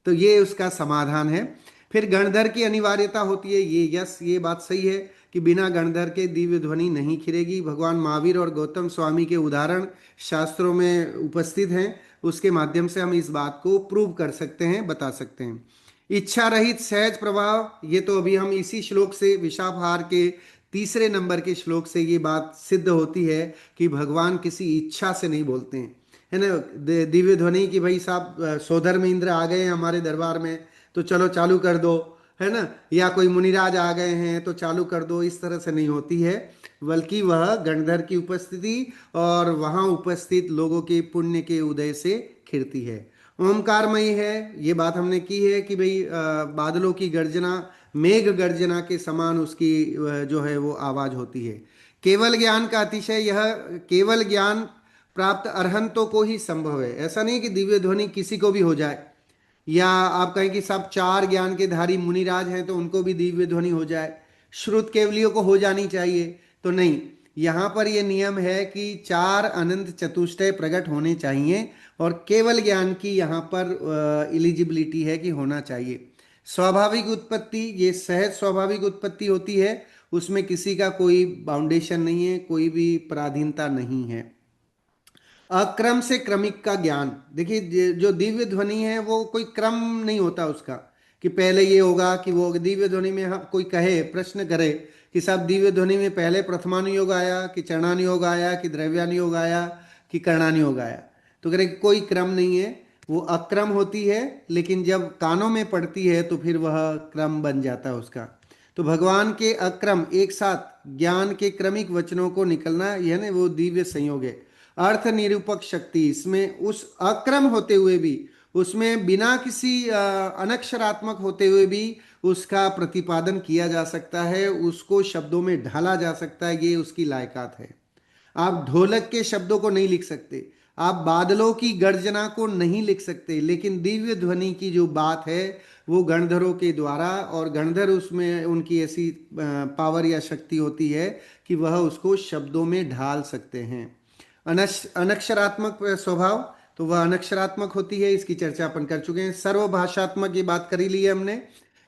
S1: तो ये उसका समाधान है। फिर गणधर की अनिवार्यता होती है, ये यस, ये बात सही है कि बिना गणधर के दिव्य ध्वनि नहीं खिलेगी। भगवान महावीर और गौतम स्वामी के उदाहरण शास्त्रों में उपस्थित हैं, उसके माध्यम से हम इस बात को प्रूव कर सकते हैं, बता सकते हैं। इच्छा रहित सहज प्रभाव, ये तो अभी हम इसी श्लोक से, विशापहार के तीसरे नंबर के श्लोक से ये बात सिद्ध होती है कि भगवान किसी इच्छा से नहीं बोलते हैं, है ना। दिव्य ध्वनि की भाई साहब सोधर्म इंद्र आ गए हैं हमारे दरबार में तो चलो चालू कर दो, है ना, या कोई मुनिराज आ गए हैं तो चालू कर दो, इस तरह से नहीं होती है। बल्कि वह गणधर की उपस्थिति और वहां उपस्थित लोगों के पुण्य के उदय से खिड़ती है। ओमकारमयी है, ये बात हमने की है कि भाई बादलों की गर्जना, मेघ गर्जना के समान उसकी जो है वो आवाज होती है। केवल ज्ञान का अतिशय, यह केवल ज्ञान प्राप्त अरहंतों को ही संभव है। ऐसा नहीं कि दिव्य ध्वनि किसी को भी हो जाए, या आप कहें कि सब चार ज्ञान के धारी मुनिराज हैं तो उनको भी दिव्य ध्वनि हो जाए, श्रुत केवलियों को हो जानी चाहिए, तो नहीं। यहाँ पर यह नियम है कि चार अनंत चतुष्टय प्रकट होने चाहिए, और केवल ज्ञान की यहाँ पर इलिजिबिलिटी है कि होना चाहिए। स्वाभाविक उत्पत्ति, ये सहज स्वाभाविक उत्पत्ति होती है, उसमें किसी का कोई बाउंडेशन नहीं है, कोई भी पराधीनता नहीं है। अक्रम से क्रमिक का ज्ञान, देखिए जो दिव्य ध्वनि है वो कोई क्रम नहीं होता उसका, कि पहले ये होगा कि वो, दिव्य ध्वनि में हम कोई कहे, प्रश्न करे कि साहब दिव्य ध्वनि में पहले प्रथमानुयोग आया कि चरणानुयोग आया कि द्रव्यानुयोग आया कि कर्णानुयोग आया, तो कह रहे कोई क्रम नहीं है, वो अक्रम होती है। लेकिन जब कानों में पड़ती है तो फिर वह क्रम बन जाता है उसका। तो भगवान के अक्रम एक साथ ज्ञान के क्रमिक वचनों को निकलना, यह ना वो दिव्य संयोग है। अर्थ निरूपक शक्ति, इसमें उस अक्रम होते हुए भी, उसमें बिना किसी अनक्षरात्मक होते हुए भी उसका प्रतिपादन किया जा सकता है, उसको शब्दों में ढाला जा सकता है, ये उसकी लायकात है। आप ढोलक के शब्दों को नहीं लिख सकते, आप बादलों की गर्जना को नहीं लिख सकते, लेकिन दिव्य ध्वनि की जो बात है वो गणधरों के द्वारा, और गणधर उसमें उनकी ऐसी पावर या शक्ति होती है कि वह उसको शब्दों में ढाल सकते हैं। अनक्षरात्मक स्वभाव, तो वह अनक्षरात्मक होती है, इसकी चर्चा अपन कर चुके हैं। सर्वभाषात्मक की बात करी ली है हमने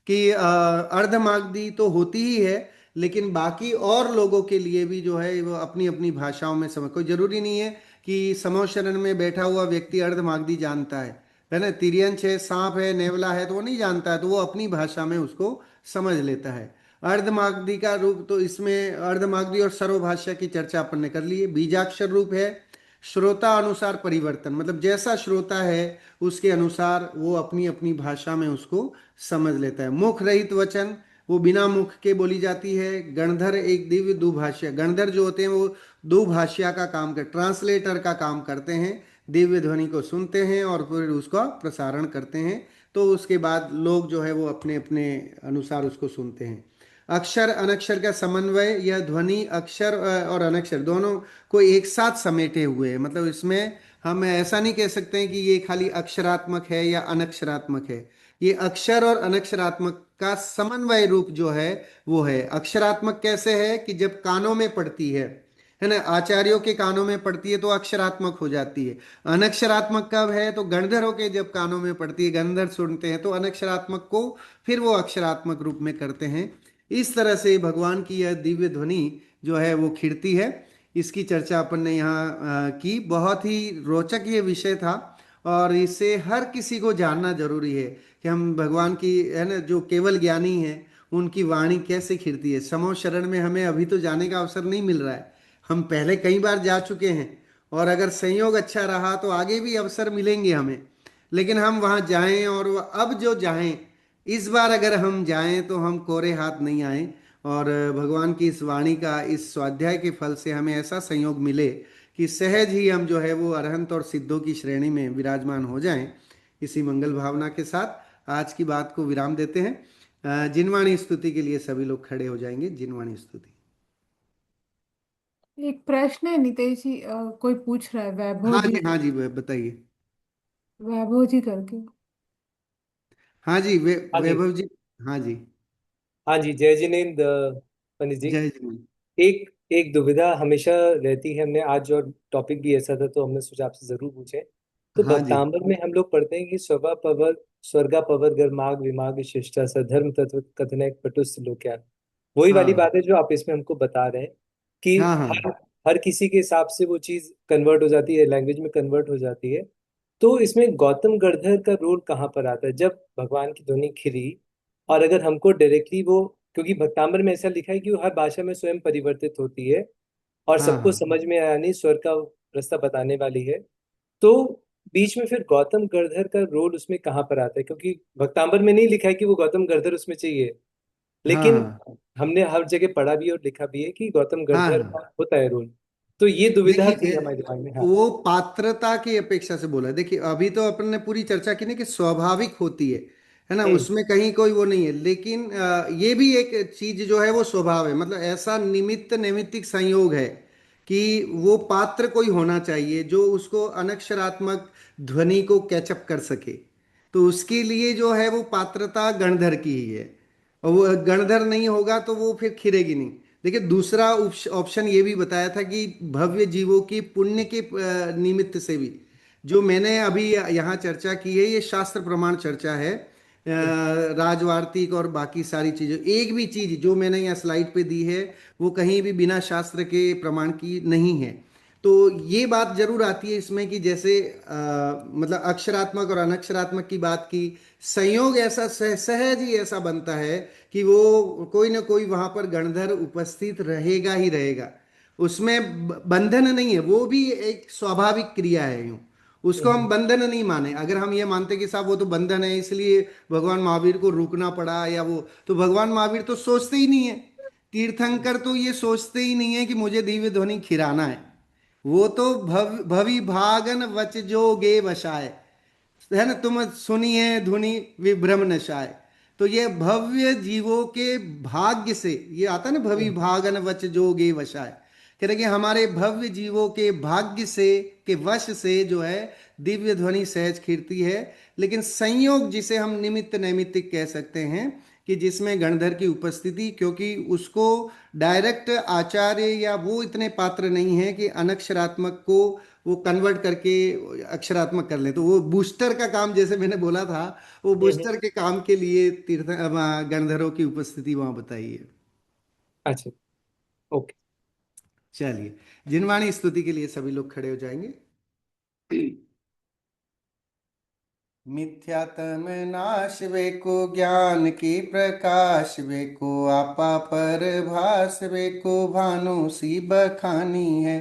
S1: कि अर्धमागधी तो होती ही है, लेकिन बाकी और लोगों के लिए भी जो है वो अपनी अपनी भाषाओं में समझ, कोई जरूरी नहीं है कि समो शरण में बैठा हुआ व्यक्ति अर्धमागधी जानता है ना। तिर्यंछ है, सांप है, नेवला है, तो वो नहीं जानता है, तो वो अपनी भाषा में उसको समझ लेता है। अर्धमागधी का रूप, तो इसमें अर्धमागधी और सर्वभाषा की चर्चा अपन ने कर ली है। बीजाक्षर रूप है, श्रोता अनुसार परिवर्तन, मतलब जैसा श्रोता है उसके अनुसार वो अपनी अपनी भाषा में उसको समझ लेता है। मुख रहित वचन, वो बिना मुख के बोली जाती है। गणधर एक दिव्य दुभाषिया, गणधर जो होते हैं वो दुभाषिया का काम कर, ट्रांसलेटर का काम करते हैं, दिव्य ध्वनि को सुनते हैं और फिर उसका प्रसारण करते हैं, तो उसके बाद लोग जो है वो अपने अपने अनुसार उसको सुनते हैं। अक्षर अनक्षर का समन्वय, यह ध्वनि अक्षर और अनक्षर दोनों को एक साथ समेटे हुए है, मतलब इसमें हम ऐसा नहीं कह सकते हैं कि ये खाली अक्षरात्मक है या अनक्षरात्मक है, ये अक्षर और अनक्षरात्मक का समन्वय रूप जो है वो है। अक्षरात्मक कैसे है कि जब कानों में पड़ती है ना, आचार्यों के कानों में पड़ती है तो अक्षरात्मक हो जाती है। अनक्षरात्मक कब है, तो गणधरों के जब कानों में पड़ती है, गणधर सुनते हैं तो अनक्षरात्मक को फिर वो अक्षरात्मक रूप में करते हैं। इस तरह से भगवान की यह दिव्य ध्वनि जो है वो खिड़ती है। इसकी चर्चा अपन ने यहाँ की, बहुत ही रोचक ये विषय था, और इसे हर किसी को जानना जरूरी है कि हम भगवान की, है ना, जो केवल ज्ञानी है उनकी वाणी कैसे खिड़ती है। समो शरण में हमें अभी तो जाने का अवसर नहीं मिल रहा है, हम पहले कई बार जा चुके हैं, और अगर संयोग अच्छा रहा तो आगे भी अवसर मिलेंगे हमें, लेकिन हम वहाँ जाएं, और अब जो जाएं, इस बार अगर हम जाएं तो हम कोरे हाथ नहीं आए, और भगवान की इस वाणी का, इस स्वाध्याय के फल से हमें ऐसा संयोग मिले कि सहज ही हम जो है वो अरहंत और सिद्धों की श्रेणी में विराजमान हो जाएं। इसी मंगल भावना के साथ आज की बात को विराम देते हैं। जिनवाणी स्तुति के लिए सभी लोग खड़े हो जाएंगे। जिनवाणी स्तुति।
S2: एक प्रश्न है नितेश जी, कोई पूछ रहा है, वैभव जी।
S1: हाँ जी बताइए।
S2: वैभव जी करके।
S1: हाँ जी
S3: हाँ जी।
S1: वैभव जी। हाँ जी।
S3: हाँ जी, जय जिनेन्द्र पंडित जी।
S1: जय जिनेन्द्र।
S3: एक एक दुविधा हमेशा रहती है, हमने आज जो टॉपिक भी ऐसा था तो हमने सोचा आपसे जरूर पूछे। तो
S1: हाँ जी।
S3: भक्तामृत में हम लोग पढ़ते हैं कि स्वगा पवर स्वर्गा पवर गर्माग विमाग शिष्टा सधर्म तत्व कथन पटुस्त लोक्या। वही वाली
S1: हाँ
S3: बात है जो आप इसमें हमको बता रहे हैं कि
S1: हाँ हाँ
S3: हर हर किसी के हिसाब से वो चीज कन्वर्ट हो जाती है, लैंग्वेज में कन्वर्ट हो जाती है। तो इसमें गौतम गढ़धर का रोल कहाँ पर आता है जब भगवान की ध्वनि खिली? और अगर हमको डायरेक्टली वो, क्योंकि भक्तामृत में ऐसा लिखा है कि वो हर भाषा में स्वयं परिवर्तित होती है और
S1: हाँ
S3: सबको
S1: हाँ
S3: समझ में आनी स्वर का रास्ता बताने वाली है। तो बीच में फिर गौतम गढ़धर का रोल उसमें कहाँ पर आता है? क्योंकि भक्तांबर में नहीं लिखा है कि वो गौतम गढ़धर उसमें चाहिए,
S1: हाँ
S3: लेकिन
S1: हाँ
S3: हमने हर जगह पढ़ा भी और लिखा भी है कि गौतम
S1: हाँ
S3: गढ़धर
S1: हाँ।
S3: का होता है रोल। तो ये दुविधा
S1: देखिए
S3: थी हमारे दिमाग में। हाँ।
S1: वो पात्रता की अपेक्षा से बोला। देखिए अभी तो अपन ने पूरी चर्चा की ना कि स्वाभाविक होती है ना,
S3: हम्म।
S1: उसमें कहीं कोई वो नहीं है, लेकिन ये भी एक चीज जो है वो स्वभाव है, मतलब ऐसा निमित्त नैमित्तिक संयोग है कि वो पात्र कोई होना चाहिए जो उसको अनक्षरात्मक ध्वनि को कैचअप कर सके। तो उसके लिए जो है वो पात्रता गणधर की ही है, और वो गणधर नहीं होगा तो वो फिर खिरेगी नहीं। देखिए दूसरा ऑप्शन ये भी बताया था कि भव्य जीवों की पुण्य के निमित्त से भी, जो मैंने अभी यहाँ चर्चा की है ये शास्त्र प्रमाण चर्चा है।
S3: हम्म।
S1: राजवार्तिक और बाकी सारी चीजें, एक भी चीज जो मैंने यहाँ स्लाइड पे दी है वो कहीं भी बिना शास्त्र के प्रमाण की नहीं है। तो ये बात जरूर आती है इसमें कि जैसे मतलब अक्षरात्मक और अनक्षरात्मक की बात की, संयोग ऐसा सहज ही ऐसा बनता है कि वो कोई ना कोई वहां पर गणधर उपस्थित रहेगा ही रहेगा। उसमें बंधन नहीं है, वो भी एक स्वाभाविक क्रिया है यूं। उसको हम
S3: हम्म।
S1: बंधन नहीं माने। अगर हम ये मानते कि साहब वो तो बंधन है इसलिए भगवान महावीर को रुकना पड़ा या वो, तो भगवान महावीर तो सोचते ही नहीं है, तीर्थंकर तो ये सोचते ही नहीं है कि मुझे दिव्य ध्वनि खिराना है। वो तो भवि भागन वच जोगे बसाए, है ना, तुम सुनिए धुनि विभ्रम नशाए। तो ये भव्य जीवों के भाग्य से ये आता है ना, भवि
S3: हम्म।
S1: भागन वच जोगे वशाय। कह रहे कि हमारे भव्य जीवों के भाग्य से, के वश से जो है दिव्य ध्वनि सहज कीर्ति है। लेकिन संयोग जिसे हम निमित्त नैमित्तिक कह सकते हैं कि जिसमें गणधर की उपस्थिति, क्योंकि उसको डायरेक्ट आचार्य या वो इतने पात्र नहीं है कि अनक्षरात्मक को वो कन्वर्ट करके अक्षरात्मक कर ले, तो वो बूस्टर का काम जैसे मैंने बोला था, वो
S3: हम्म।
S1: बूस्टर के काम के लिए गणधरों की उपस्थिति वहां बताई है।
S3: अच्छा। ओके।
S1: चलिए, जिनवाणी स्तुति के लिए सभी लोग खड़े हो जाएंगे। मिथ्यात्म नाश वेको ज्ञान की प्रकाश वेको आपा पर भास वेको भानु सी बखानी है।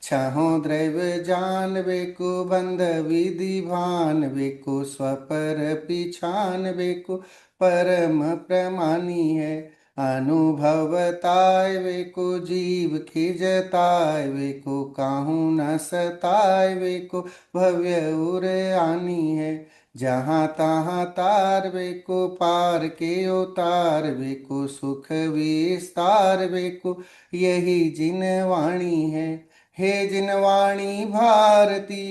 S1: छहों द्रव्य जान वेको बंध विधि भान वेको स्वपर पिछान वेको परम प्रमानी है। अनुभवताय वेको जीव खिजताय वेको काहू न सताय वेको भव्य उर आनी है। जहाँ तहाँ तार बेको पार के उतार बेको सुख विस्तार बेको यही जिन वाणी है। हे जिन वाणी भारती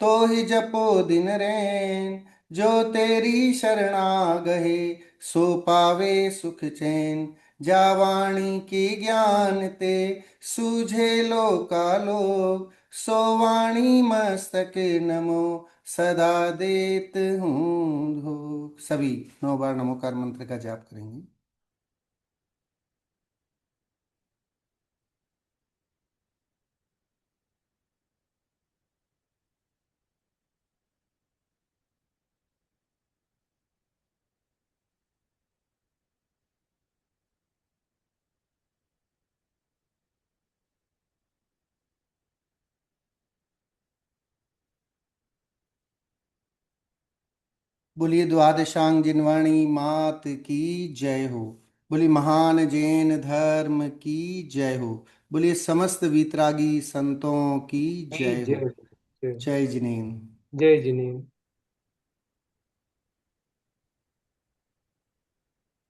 S1: तो ही जपो दिन रैन, जो तेरी शरणा गहे सो पावे सुख चैन। जा वाणी के ज्ञान ते सूझे लोकालोक, सो वाणी मस्तक नमो सदा देत हूँ धूप। सभी 9 बार नमोकार मंत्र का जाप करेंगे। बोलिए द्वादशांग जिनवाणी मात की जय हो। बोलिए महान जैन धर्म की जय हो। बोलिए समस्त वीतरागी संतों की
S3: जय
S1: जय हो।
S3: जय।
S1: जय जिनेन्द्र।
S3: जय जिनेन्द्र।